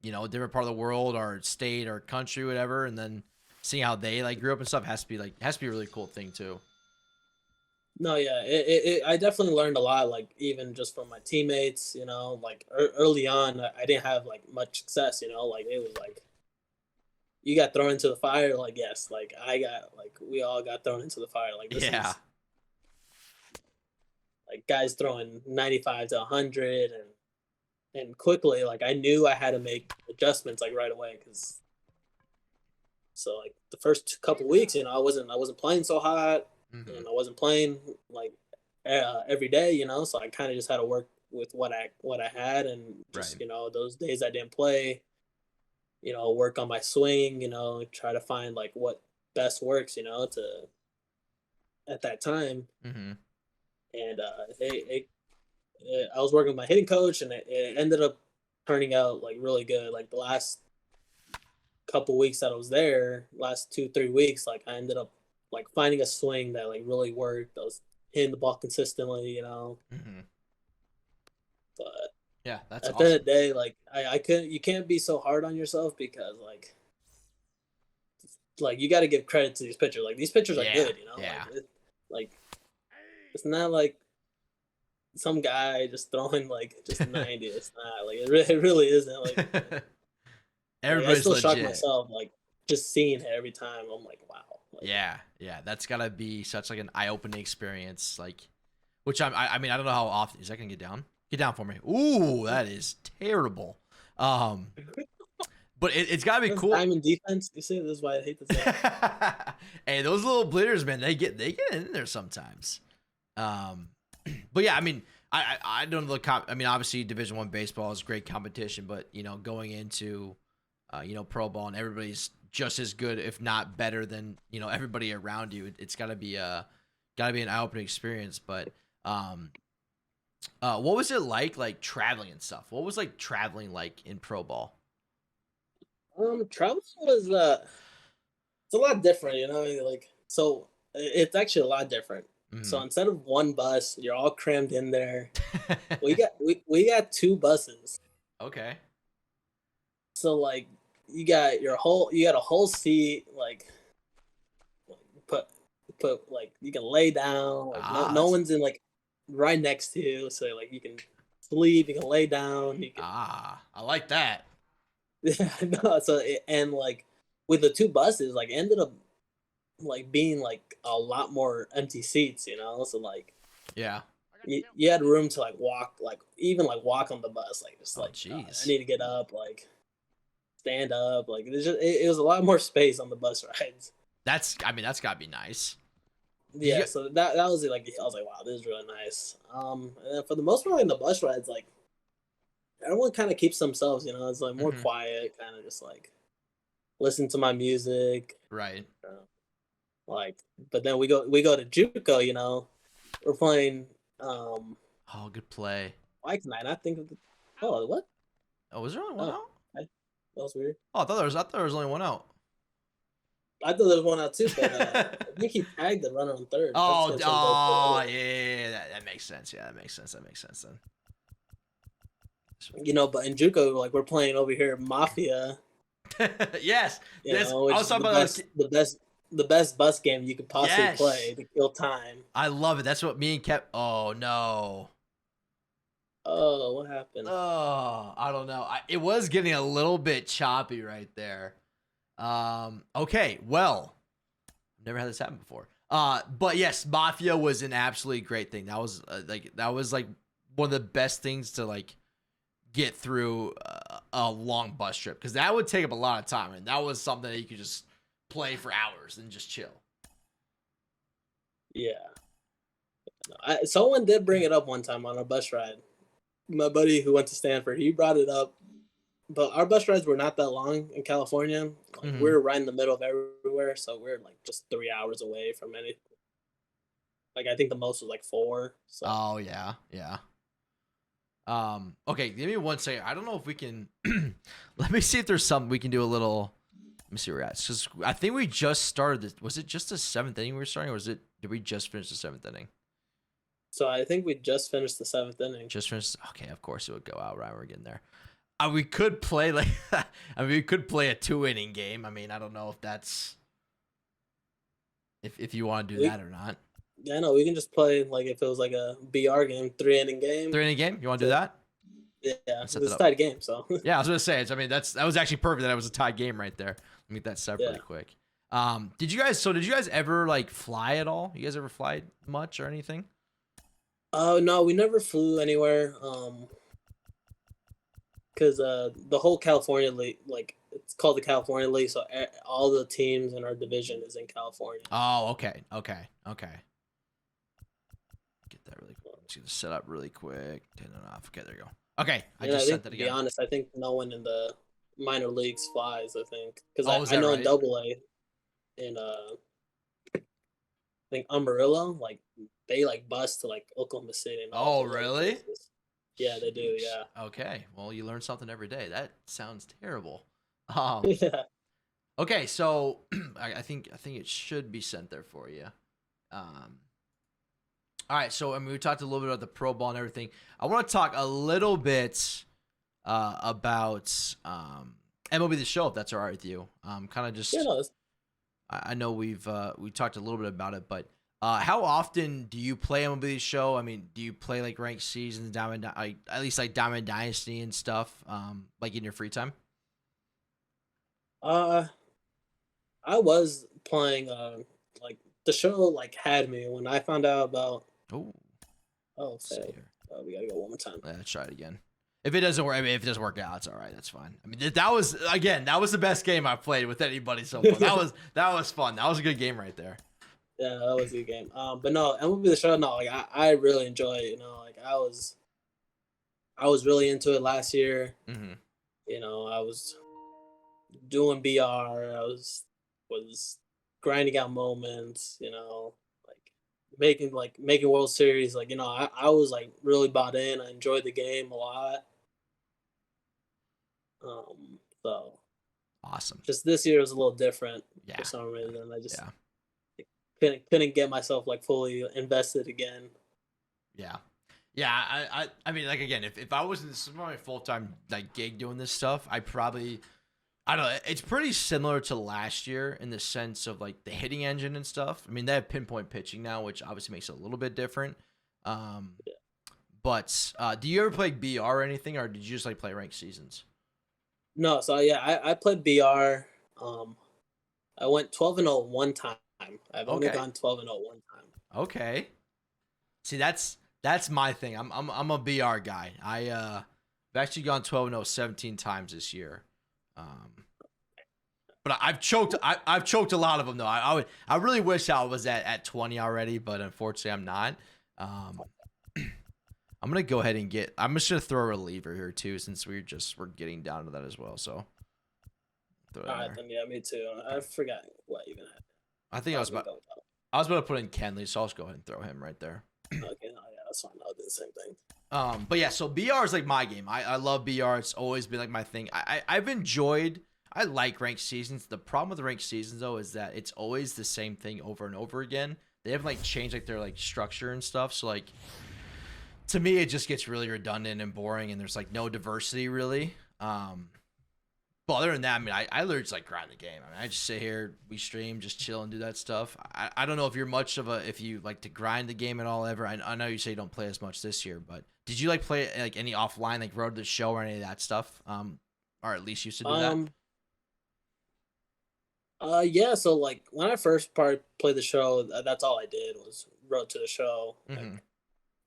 different part of the world or state or country, whatever, and then seeing how they like grew up and stuff has to be a really cool thing too. No, yeah, I definitely learned a lot, like even just from my teammates, like early on, I didn't have like much success, like it was like you got thrown into the fire, like yes, like we all got thrown into the fire, like this Yeah. is like guys throwing 95 to 100, and quickly, like I knew I had to make adjustments like right away because so like the first couple weeks, I wasn't playing so hot, Mm-hmm. and I wasn't playing like every day, so I kind of just had to work with what I had, and just Right. those days I didn't play, work on my swing, try to find like what best works, to at that time, Mm-hmm. and I was working with my hitting coach, and it ended up turning out like really good. Like the last couple weeks that I was there, last 2-3 weeks, like I ended up like finding a swing that like really worked. I was hitting the ball consistently, Mm-hmm. but Yeah, that's at the end of awesome. the day, like I couldn't. You can't be so hard on yourself because like you got to give credit to these pitchers. Like these pitchers are good, Yeah. Like it's not like some guy just throwing like just 90. It's not like it really isn't like. Like I Everybody's still shock legit. myself, like just seeing it every time. I'm like, wow. Like, Yeah. That's gotta be such like an eye-opening experience. Like, which I mean, I don't know how often is that gonna get down. Get down for me. Ooh, that is terrible. Um, but it's gotta be that's cool. diamond defense. You see, this is why I hate this game. Hey, those little blitters, man, they get in there sometimes. But yeah, I mean, I don't know I mean, obviously, Division One baseball is great competition, but going into pro ball and everybody's just as good, if not better than everybody around you. It's gotta be an eye opening experience. But What was it like traveling and stuff? What was like traveling like in pro ball? Travel was it's a lot different, like so it's actually a lot different. So Mhm. instead of one bus, you're all crammed in there. We got two buses. Okay. So like you got a whole seat, like put like you can lay down, like no Ah, no that's one's in like right next to you, so like you can sleep, you can lay down, you can I like that. yeah, no, and like with the two buses, like ended up like being like a lot more empty seats, so like Yeah. you had room to like walk, like even like walk on the bus, like just Oh, like I jeez. need to get up, like stand up, like it was a lot more space on the bus rides. I mean, that's gotta be nice. Did you Yeah, so that was like I was like, wow, this is really nice. And then for the most part in the bus rides, like everyone kind of keeps themselves, it's like more Mhm. quiet, kind of just like listen to my music, Right. uh, like. But then we go to JUCO, we're playing Oh, good play. why can I not think of the oh what Oh, was there only one oh out? that was weird. Oh, I thought there was only one out. I thought there was one out too, but I think he tagged the runner on third. That's Oh, gonna change oh, everything. yeah, that makes sense. Yeah, that makes sense. That makes sense then. But in JUCO, like we're playing over here Mafia, Yes, this I which was is talking the about. best, the best bus game you could possibly Yes, play to kill time. I love it. That's what me and Kev. Oh no. Oh, what happened? Oh, I don't know. It was getting a little bit choppy right there. Okay, well, I've never had this happen before. But yes, Mafia was an absolutely great thing. That was like one of the best things to like get through a long bus trip because that would take up a lot of time, and that was something that you could just play for hours and just chill. Yeah, someone did bring it up one time on a bus ride. My buddy who went to Stanford, he brought it up. But our bus rides were not that long in California. Like Mm-hmm. we're right in the middle of everywhere, so we're like just 3 hours away from any. Like I think the most was like 4. So Oh yeah, yeah. Okay, give me one second. I don't know if we can. Let me see if there's something we can do a little. Let me see where we're at. Because I think we just started this. Was it just the seventh inning we were starting, or did we just finish the seventh inning? I think we just finished the 7th inning. Just finished. Okay, of course it would go out right when we're getting there. We could play like. I mean, we could play a 2 inning game. I mean, I don't know if that's if you want to do We that or not. Yeah, no, we can just play like if it was like a BR game, 3 inning game. 3 inning game. You want to do To, that? yeah, Let's set that it's a up. tied game, so Yeah, I was gonna say. I mean, that was actually perfect. That it was a tie game right there. Let me get that set up yeah. really quick. Did you guys ever like fly at all? You guys ever fly much or anything? Oh no, we never flew anywhere. Because the whole California league, like it's called the California League, so all the teams in our division is in California. Oh, okay. Get that really quick. Let's get this set up really quick. Turn it off. Okay, there you go. Okay, I And I just think sent to that be again. honest, I think no one in the minor leagues flies. I think because Oh, is I that know in right? Double A, in I think Amarillo, like they like bus to like Oklahoma City and all Oh, those other really? places. Yeah, they do. Sheesh. Yeah. Okay. Well, you learn something every day. That sounds terrible. Um. Yeah. Okay, so I think it should be sent there for you. Um. All right, so I mean, we talked a little bit about the pro ball and everything. I want to talk a little bit about MLB The Show, if that's all right with you. Kind of Yeah. just, No. I know we talked a little bit about it, but how often do you play MLB The Show? I mean, do you play like ranked seasons, like at least like Diamond Dynasty and stuff, like in your free time? Uh, I was playing. Like the show like had me when I found out about. Oh, Oh, let's see failed. here. Oh, we gotta go one more time. Let's try it again. If it doesn't work, I mean, if it doesn't work out, it's all right. That's fine. I mean, that was the best game I've played with anybody so far. That was fun. That was a good game right there. Yeah, that was a good game. But no, MLB The Show. No, like I really enjoy it. Like I was really into it last year. Mm-hmm. I was doing BR. I was grinding out moments. Like making World Series. Like, I was like really bought in. I enjoyed the game a lot. So Awesome. just this year was a little different Yeah. for some reason. I just Yeah. couldn't get myself like fully invested again. Yeah. Yeah, I mean, like, again, if I wasn't my full-time like gig doing this stuff, I don't know. It's pretty similar to last year in the sense of like the hitting engine and stuff. I mean, they have pinpoint pitching now, which obviously makes it a little bit different. Yeah. But do you ever play BR or anything, or did you just like play ranked seasons? No, so yeah, I played BR. I went 12-0 one time. I've only Okay. gone 12-0 one time. Okay. See, that's my thing. I'm a BR guy. I've actually gone 12-0 17 times this year. But I've choked a lot of them though. I really wish I was at 20 already, but unfortunately I'm not. I'm gonna go ahead and I'm just gonna throw a reliever here too, since we're getting down to that as well. So All right, then yeah, me too. I forgot what even happened. I think I was about to put in Kenley, so I'll just go ahead and throw him right there. Okay, no, yeah, that's fine. I'll do the same thing. But yeah, so BR is like my game. I love BR. It's always been like my thing. I like ranked seasons. The problem with the ranked seasons though is that it's always the same thing over and over again. They haven't like changed like their like structure and stuff. So like to me it just gets really redundant and boring, and there's like no diversity really. But other than that, I mean, I literally just like grind the game. I mean, I just sit here, we stream, just chill and do that stuff. I don't know if you're much of if you like to grind the game at all ever. I know you say you don't play as much this year, but did you like play like any offline, like Road to the Show or any of that stuff? Or at least used to do that? Yeah, so like when I first played the show, that's all I did was Road to the Show. Mm-hmm.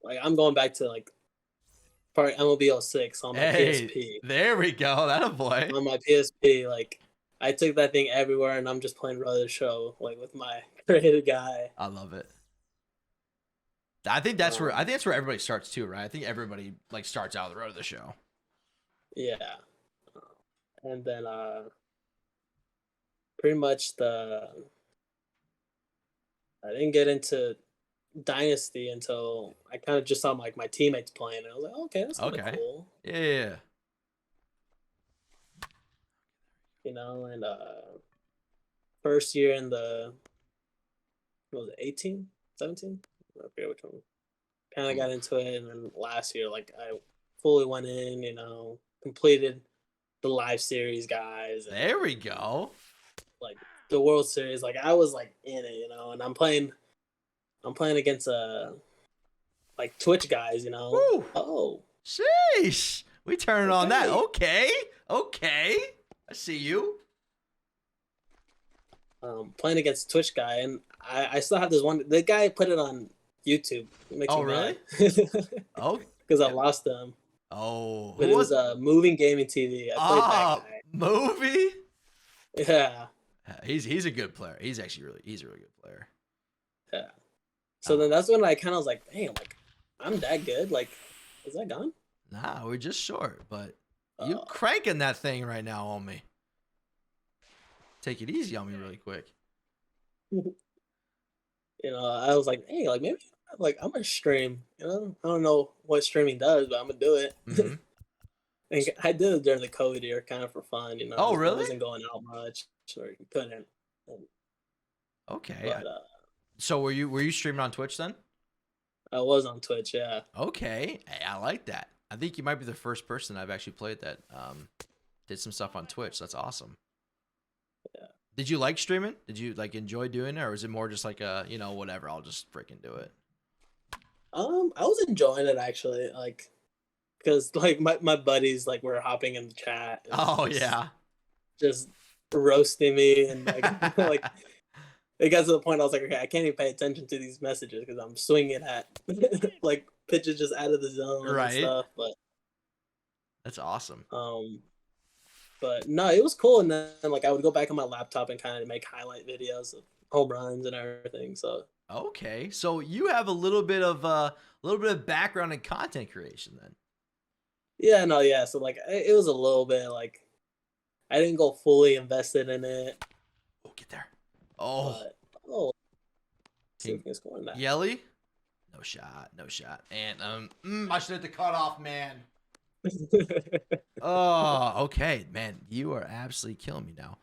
Like I'm going back to like part MLB 06 on my PSP. There we go. That a boy. On my PSP, like I took that thing everywhere, and I'm just playing Road to the Show, like with my creative guy. I love it. I think that's where everybody starts too, right? I think everybody like starts out the Road to the Show. Yeah, and then pretty much I didn't get into Dynasty until I kind of just saw like my teammates playing, and I was like, okay, that's kind of cool. Yeah. And first year in what was it, 18, 17? I forget which one. Kind of got into it, and then last year, like I fully went in, completed the live series guys. And, there we go. Like the World Series, like I was like in it, and I'm playing against like Twitch guys, Woo. Oh, sheesh, we turning on that. Okay, I see you. Playing against Twitch guy, and I still have this one. The guy put it on YouTube. It makes me really? mad. Oh, because I lost them. Oh, but it was a moving gaming TV. I played that guy. Movie. Yeah. He's a good player. He's a really good player. Yeah. So then that's when I kind of was like, damn, like I'm that good. Like, is that gone? Nah, we're just short, but you cranking that thing right now on me. Take it easy on me really quick. I was like, hey, like maybe like I'm gonna stream. I don't know what streaming does, but I'm gonna do it. Mm-hmm. And I did it during the COVID year, kind of for fun. Oh, really? I wasn't going out much, or couldn't. Okay. But, so were you streaming on Twitch then? I was on Twitch, yeah. Okay, hey, I like that. I think you might be the first person I've actually played that did some stuff on Twitch. That's awesome. Yeah. Did you like streaming? Did you like enjoy doing it, or was it more just like whatever, I'll just freaking do it? I was enjoying it actually, like, because like my buddies like were hopping in the chat. Oh yeah. Just roasting me and like like. It got to the point I was like, okay, I can't even pay attention to these messages because I'm swinging at like pitches just out of the zone and stuff. But that's awesome. But no, it was cool. And then like I would go back on my laptop and kind of make highlight videos of home runs and everything. So okay, so you have a little bit of background in content creation then. Yeah, no, yeah. So like it was a little bit like I didn't go fully invested in it. Oh, get there. Oh. See if we can score in that. Yelly? No shot. No shot. And I should have the cutoff, man. Oh, okay, man. You are absolutely killing me now.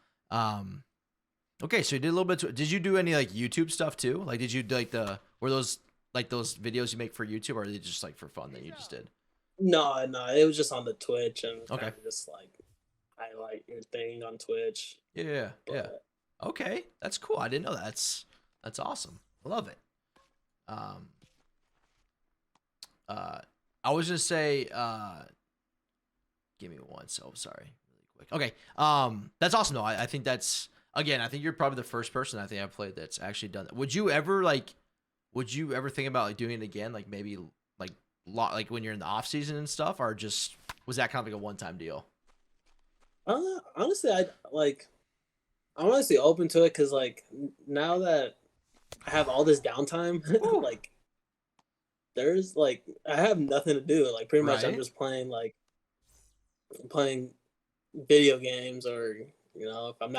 Okay, so you did a little bit. Did you do any like YouTube stuff too? Like, did you do, like were those like those videos you make for YouTube, or are they just like for fun that you just did? No, it was just on the Twitch and Okay. kind of just like highlight your thing on Twitch. Yeah. Okay, that's cool. I didn't know that. That's awesome. I love it. I was gonna say, give me one. So sorry, really quick. Okay. That's awesome though. I think that's, again, I think you're probably the first person I think I've played that's actually done that. Would you ever think about like doing it again? Like maybe like when you're in the off season and stuff, or just was that kind of like a one-time deal? Honestly, I'm honestly open to it because like now that I have all this downtime, like there's like I have nothing to do. Like pretty much I'm just playing video games, or if I'm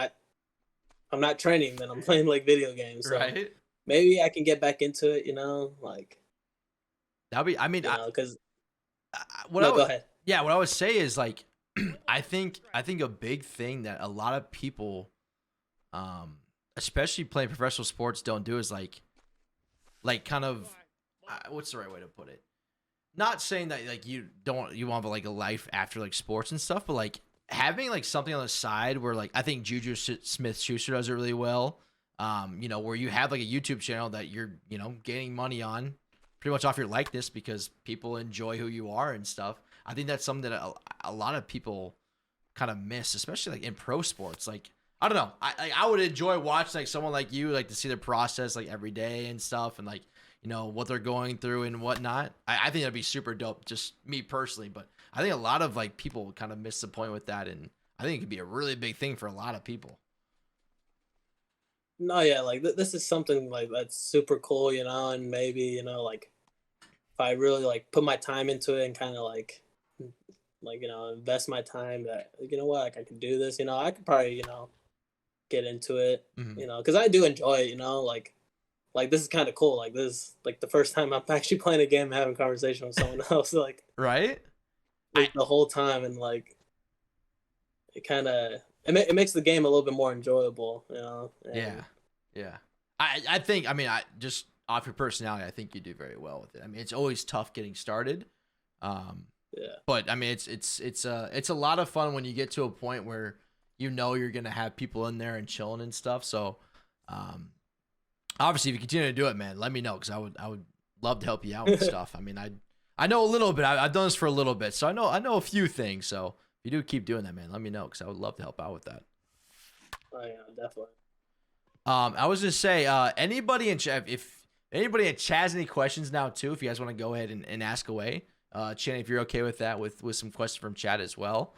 not training, then I'm playing like video games. So Right. maybe I can get back into it. Like that'd be. I mean, because go ahead. Yeah, what I would say is like, I think a big thing that a lot of people, especially playing professional sports, don't do is like kind of, what's the right way to put it? Not saying that like you want like a life after like sports and stuff, but like having like something on the side where like I think Juju Smith-Schuster does it really well. Where you have like a YouTube channel that you're gaining money on, pretty much off your likeness because people enjoy who you are and stuff. I think that's something that a lot of people kind of miss, especially like in pro sports. Like, I don't know. I would enjoy watching like someone like you, like to see their process like every day and stuff, and like, what they're going through and whatnot. I think that'd be super dope, just me personally. But I think a lot of like people kind of miss the point with that, and I think it could be a really big thing for a lot of people. No, yeah, like this is something like that's super cool, and maybe like if I really like put my time into it and kind of like invest my time, that like I could do this, I could probably get into it, because I do enjoy it, like this is kind of cool, like this is like the first time I'm actually playing a game and having a conversation with someone else, like right, the whole time, and like it kind of it makes the game a little bit more enjoyable, and, yeah. I think, I just off your personality, I think you do very well with it. I mean, it's always tough getting started. Yeah. But I mean, it's a lot of fun when you get to a point where you're gonna have people in there and chilling and stuff. So, obviously, if you continue to do it, man, let me know, because I would love to help you out with stuff. I mean, I know a little bit. I've done this for a little bit, so I know a few things. So if you do keep doing that, man, let me know, because I would love to help out with that. Oh yeah, definitely. I was gonna say, anybody in chat, if anybody in chat has any questions now too, if you guys want to go ahead and ask away. Channy, if you're okay with that, with some questions from chat as well.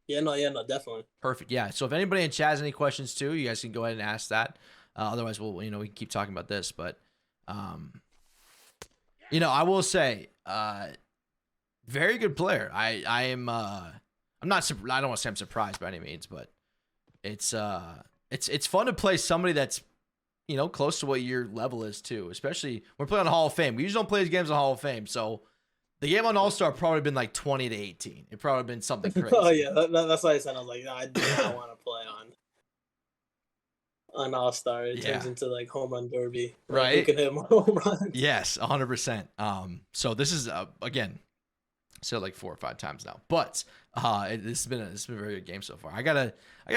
Yeah, no, definitely. Perfect. Yeah. So if anybody in chat has any questions too, you guys can go ahead and ask that. Otherwise, we can keep talking about this. But, I will say, very good player. I am. I'm not. I don't want to say I'm surprised by any means, but it's fun to play somebody that's close to what your level is too. Especially when we're playing on Hall of Fame. We usually don't play these games on Hall of Fame, so. The game on All-Star probably been like 20 to 18. It probably been something crazy. Oh yeah, that's why I said, I was like, no, I do not want to play on All-Star. It turns into like home run derby. Right. Who can hit more home runs? Yes, 100%. So this is again, said like 4 or 5 times now, but this has been a very good game so far. I gotta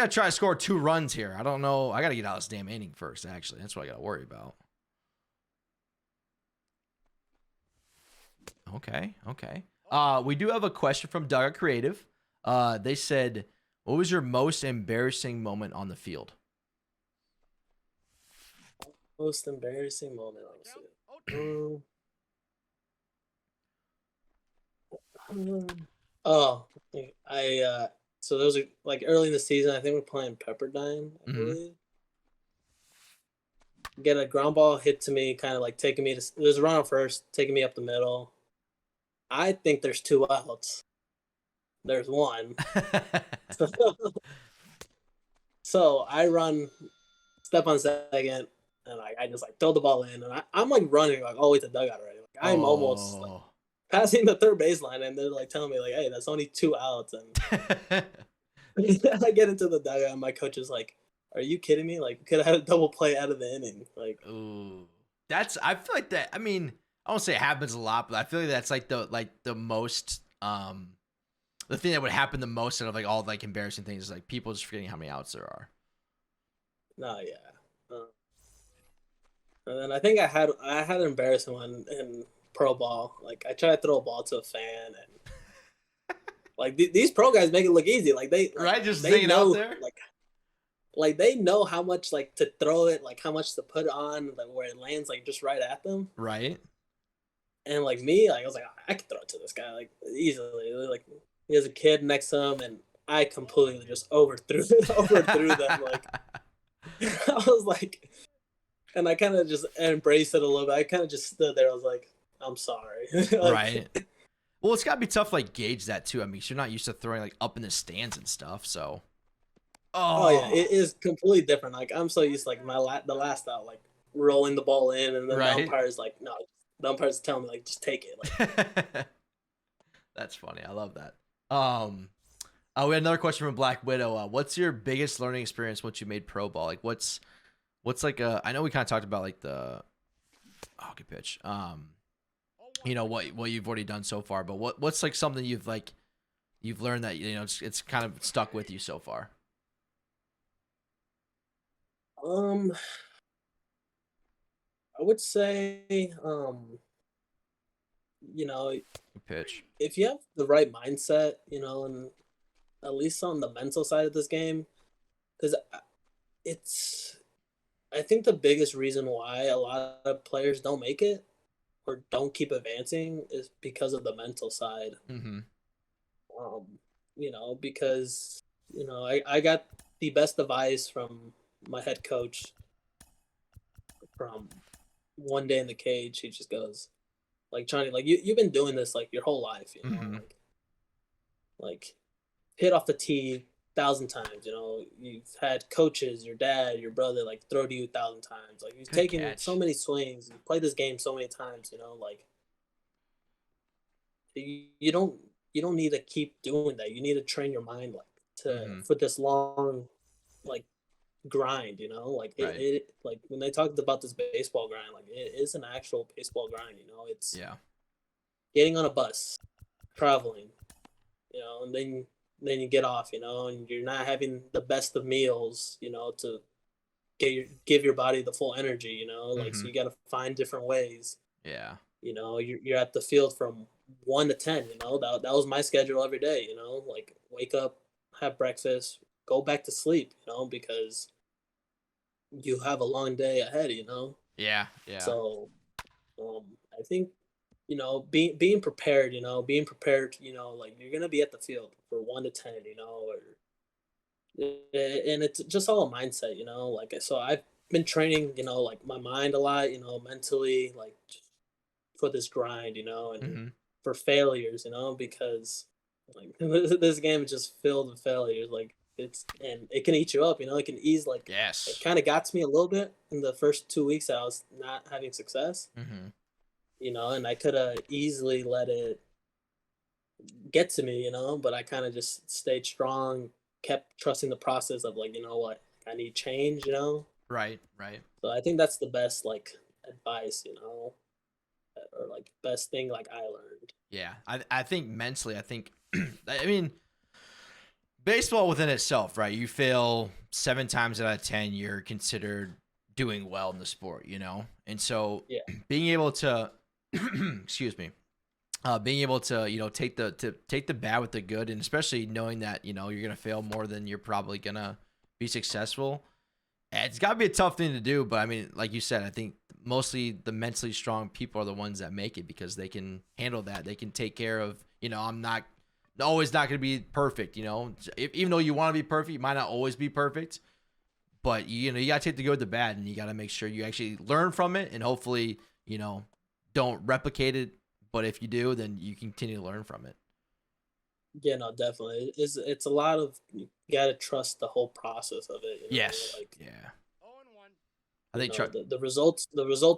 try to score 2 runs here. I don't know. I gotta get out of this damn inning first. Actually, that's what I gotta worry about. Okay. We do have a question from Dugout Creative. They said, what was your most embarrassing moment on the field? Most embarrassing moment on the field. So those are like early in the season. I think we're playing Pepperdine, I believe. Get a ground ball hit to me, kind of like taking me to. There's a run on first, taking me up the middle. I think there's 2 outs. There's 1. So I run, step on second, and I just like throw the ball in, and I'm like running like all the way to the dugout already. Like I'm almost like Oh. passing the third baseline, and they're like telling me like, "Hey, that's only 2 outs." And I get into the dugout, and my coach is like, "Are you kidding me? Like, could have had a double play out of the inning." Like, Ooh. I feel like that. I mean, I won't say it happens a lot, but I feel like that's like the most the thing that would happen the most out of like all like embarrassing things is like people just forgetting how many outs there are. no, yeah. And then I think I had an embarrassing one in pro ball. Like I tried to throw a ball to a fan, and like these pro guys make it look easy. Like Right, just they hanging out know there. like they know how much like to throw it, like how much to put on, like where it lands, like just right at them. Right. And like me, like I was like, I could throw it to this guy like easily. Like he has a kid next to him, and I completely just overthrew them. Like I was like, and I kind of just embraced it a little bit. I kind of just stood there. I was like, I'm sorry. Like, Right. Well, it's got to be tough to like gauge that too. I mean, 'cause you're not used to throwing like up in the stands and stuff. So. Oh yeah, Oh. it is completely different. Like I'm so used to like the last out, like rolling the ball in, and then Right. the umpire's like, no, the umpire's telling me like, just take it. Like, That's funny. I love that. We had another question from Black Widow. What's your biggest learning experience once you made pro ball? Like, what's like a? I know we kind of talked about like the, oh, good pitch. You know what you've already done so far, but what's like something you've learned that it's kind of stuck with you so far. I would say, you know, Good pitch. if you have the right mindset, and at least on the mental side of this game, because it's, I think the biggest reason why a lot of players don't make it or don't keep advancing is because of the mental side. Mm-hmm. Because I got the best advice from my head coach from one day in the cage. He just goes, like, Channy, like you've been doing this like your whole life, Mm-hmm. like hit off the tee 1,000 times. You've had coaches, your dad, your brother, like throw to you 1,000 times. Like you've Good taken catch. so many swings, you played this game so many times. Like you don't need to keep doing that. You need to train your mind for this long, like grind. Like Right. it like when they talked about this baseball grind, like it is an actual baseball grind. It's getting on a bus, traveling, and then you get off, and you're not having the best of meals, to give your body the full energy, like so you got to find different ways. Yeah. You're at the field from 1 to 10. That was my schedule every day. Like wake up, have breakfast, go back to sleep. Because you have a long day ahead. Yeah. Yeah. So, I think being prepared. Being prepared. Like you're gonna be at the field for 1 to 10. And it's just all a mindset. Like so I've been training. Like my mind a lot. Mentally, like for this grind. And for failures. Because like this game is just filled with failures. Like and it can eat you up. It can ease like. Yes. It kind of got to me a little bit in the first 2 weeks that I was not having success. And I could have easily let it get to me, but I kind of just stayed strong, kept trusting the process of like, what, I need change, Right. So I think that's the best like advice, or like best thing like I learned. Yeah. I think mentally, I mean, baseball within itself, right? You fail 7 times out of 10, you're considered doing well in the sport, And so being able to, excuse me, being able to, take the bad with the good, and especially knowing that, you're going to fail more than you're probably going to be successful. It's got to be a tough thing to do. But I mean, like you said, I think mostly the mentally strong people are the ones that make it because they can handle that. They can take care of, I'm not always not going to be perfect, even though you want to be perfect, you might not always be perfect, but you got to take the good with the bad, and you got to make sure you actually learn from it, and hopefully, don't replicate it. But if you do, then you continue to learn from it. Yeah, no, definitely. It's a lot of, you got to trust the whole process of it. Yes. Like, yeah. I think The results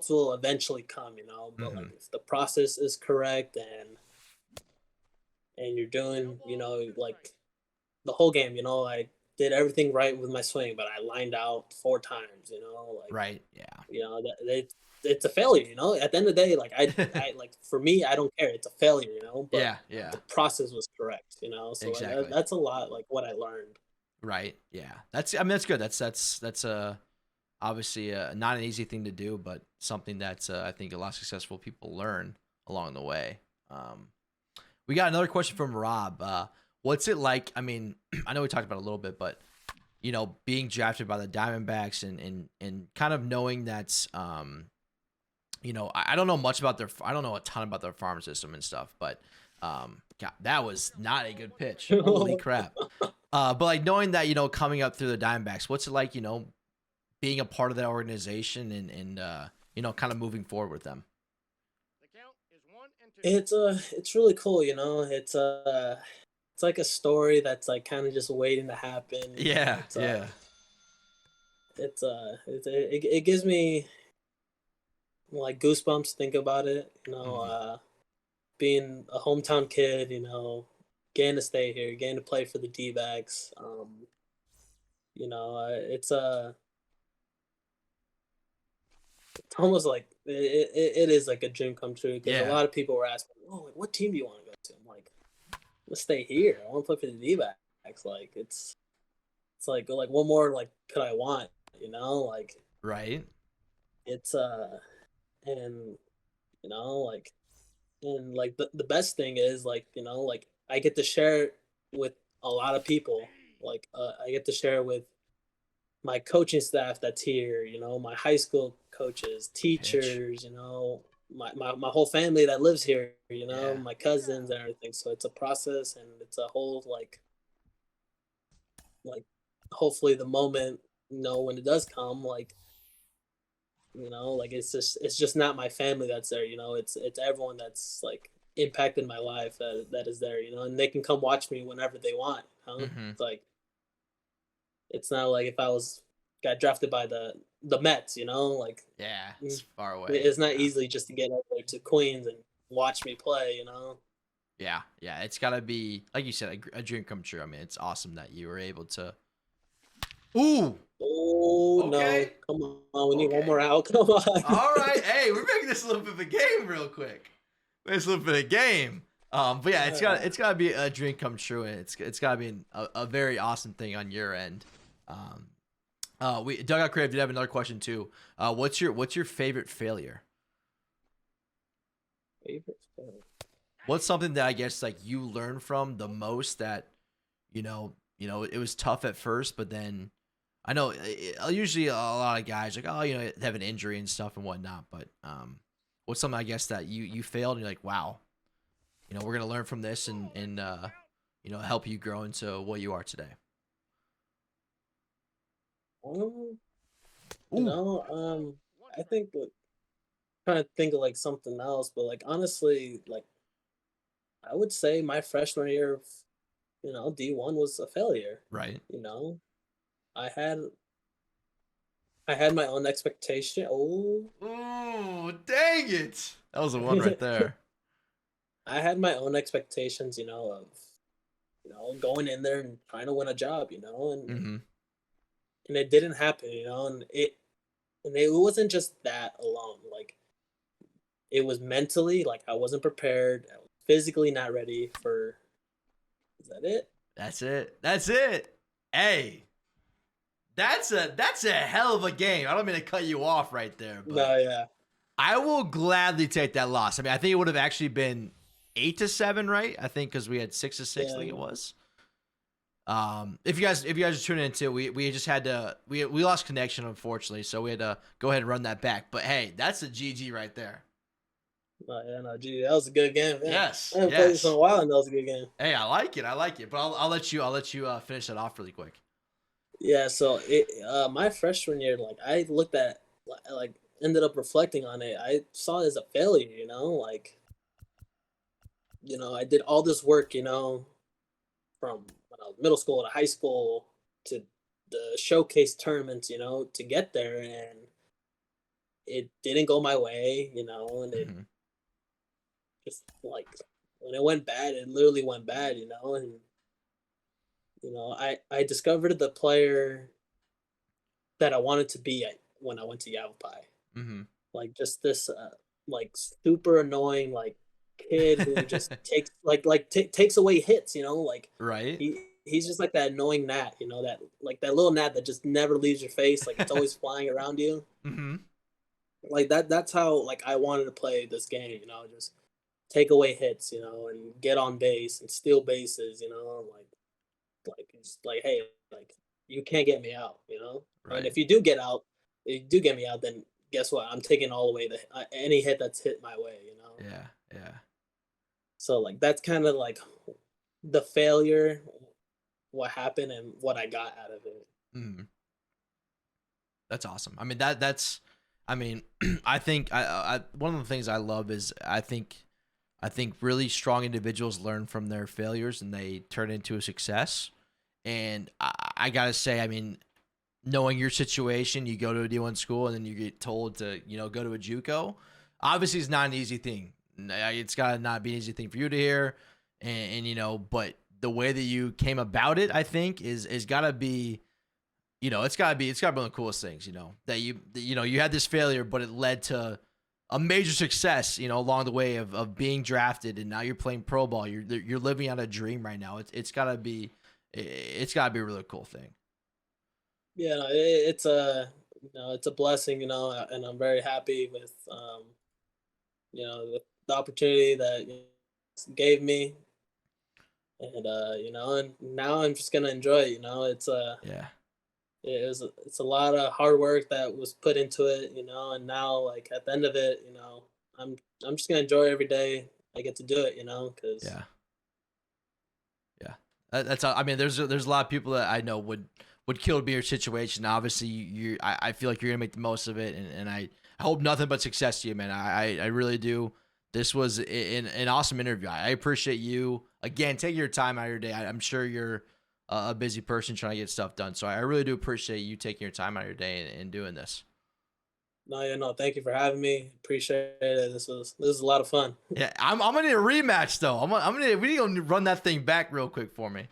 will eventually come, but like if the process is correct and you're doing, like the whole game, I did everything right with my swing, but I lined out 4 times, like, right. Yeah. it's a failure, at the end of the day, like I like, for me, I don't care. It's a failure, but Yeah. Yeah. the process was correct, so like Exactly. that's a lot like what I learned. Right. Yeah. I mean, that's good. That's obviously not an easy thing to do, but something that's I think a lot of successful people learn along the way. We got another question from Rob. What's it like? I mean, I know we talked about it a little bit, but being drafted by the Diamondbacks and kind of knowing that's I don't know much about I don't know a ton about their farm system and stuff, but God, that was not a good pitch. Holy crap. But like knowing that, coming up through the Diamondbacks, what's it like, being a part of that organization and kind of moving forward with them? It's really cool, it's like a story that's like kind of just waiting to happen. Yeah, It's yeah. it gives me like goosebumps to think about it. Being a hometown kid, getting to stay here, getting to play for the D-backs. It's almost like it is like a dream come true, because a lot of people were asking, "Oh, like, what team do you want to go to?" I'm like, "Let's stay here. I want to play for the D-backs." Like it's like what more like could I want? Like Right. it's and like and like the best thing is like like I get to share it with a lot of people. Like I get to share it with my coaching staff that's here, my high school coaches, Pitch. teachers, my whole family that lives here, Yeah. my cousins and everything. So it's a process, and it's a whole like hopefully the moment, when it does come, like, like it's just not my family that's there, it's everyone that's like impacted my life that is there, and they can come watch me whenever they want. Mm-hmm. It's like, it's not like if I got drafted by the Mets, like, Yeah, it's far away. it's not Yeah. easily just to get over there to Queens and watch me play. Yeah, yeah, it's gotta be like you said, a dream come true. I mean, it's awesome that you were able to. Ooh, Oh no! okay, Come on, we need one okay, more out. Come on. all right. Hey, we're making this a little bit of a game, real quick. It's a little bit of a game. But yeah, it's gotta be a dream come true, and it's gotta be a very awesome thing on your end. We Dugout Creative did have another question too. What's your favorite failure? Favorite sport. What's something that I guess like you learn from the most that it was tough at first, but then I know usually a lot of guys like, oh, they have an injury and stuff and whatnot, but what's something I guess that you failed and you're like, wow, we're gonna learn from this and help you grow into what you are today. Um, Ooh, I think like, trying to think of like something else, but like honestly, like I would say my freshman year of D1 was a failure. right. You know, I had I had my own expectation. Oh, Ooh, dang it! That was a one right there. I had my own expectations, of going in there and trying to win a job, Mm-hmm. and it didn't happen, and it wasn't just that alone. Like it was mentally, like I wasn't prepared. I was physically not ready for. Is that it? That's it. That's it. Hey, that's a hell of a game. I don't mean to cut you off right there, but No, yeah, I will gladly take that loss. I mean, I think it would have actually been 8-7, right? I think because we had 6-6. I think yeah. it was. If you guys are tuning in too, we just had to we lost connection unfortunately, so we had to go ahead and run that back. But hey, that's a GG right there. No, yeah, no, gee, that was a good game. Yeah, Yes, I haven't played this in yes. a while, and that was a good game. Hey, I like it. I like it. But I'll let you finish that off really quick. Yeah, so my freshman year, like I looked at, like ended up reflecting on it. I saw it as a failure, like I did all this work, from when I was middle school to high school to the showcase tournaments, to get there, and it didn't go my way, you know, and it Hmm. just like when it went bad, it literally went bad, you know, and I discovered the player that I wanted to be when I went to Yavapai. Hmm. Like just this like super annoying like kid who just takes away hits, you know, like Right. he's just like that annoying gnat, you know, that like that little gnat that just never leaves your face, like it's always flying around you. Hmm. Like that's how like I wanted to play this game, you know, just take away hits, you know, and get on base and steal bases, you know, like it's like hey, like you can't get me out, you know. And Right. if you do get me out, then guess what? I'm taking all the way the any hit that's hit my way, you know. Yeah. Yeah. So like that's kind of like the failure, what happened, and what I got out of it. Hmm. That's awesome. I mean, I mean, I think one of the things I love is I think really strong individuals learn from their failures and they turn into a success. And I gotta say, I mean, knowing your situation, you go to a D1 school and then you get told to, go to a JUCO. Obviously, it's not an easy thing. It's gotta not be an easy thing for you to hear, and but the way that you came about it, I think, is gotta be, it's gotta be one of the coolest things, that you had this failure, but it led to a major success, along the way of being drafted, and now you're playing pro ball. You're living out a dream right now. It's gotta be a really cool thing. Yeah, no, it's a it's a blessing, you know, and I'm very happy with the opportunity that gave me, and and now I'm just gonna enjoy it. You know, Yeah. it's a lot of hard work that was put into it, you know, and now like at the end of it, I'm I'm just gonna enjoy every day I get to do it, you know, because Yeah. Yeah. That's I mean, there's a lot of people that I know would kill to be in your situation. Obviously, I feel like you're gonna make the most of it, and I hope nothing but success to you, man. I really do. This was an awesome interview. I appreciate you again taking your time out of your day. I'm sure you're a busy person trying to get stuff done, so I really do appreciate you taking your time out of your day and doing this. no, yeah, no, thank you for having me. Appreciate it. This is a lot of fun. Yeah, I'm gonna need a rematch though. We need to run that thing back real quick for me.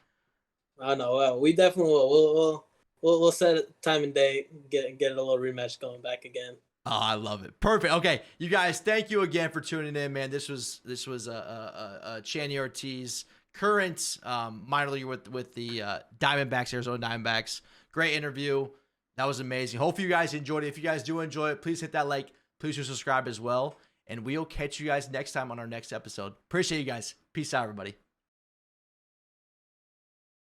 I know. Well, we definitely will. We'll set a time and date. Get a little rematch going back again. Oh, I love it. Perfect. Okay, you guys, thank you again for tuning in, man. This was Channy Ortiz, current minor leaguer with the Diamondbacks, Arizona Diamondbacks. Great interview. That was amazing. Hopefully, you guys enjoyed it. If you guys do enjoy it, please hit that like. Please do subscribe as well. And we'll catch you guys next time on our next episode. Appreciate you guys. Peace out, everybody.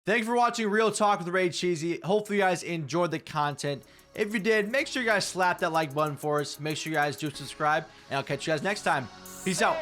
Thank you for watching Real Talk with Ray Cheesy. Hopefully you guys enjoyed the content. If you did, make sure you guys slap that like button for us. Make sure you guys do subscribe, and I'll catch you guys next time. Peace out.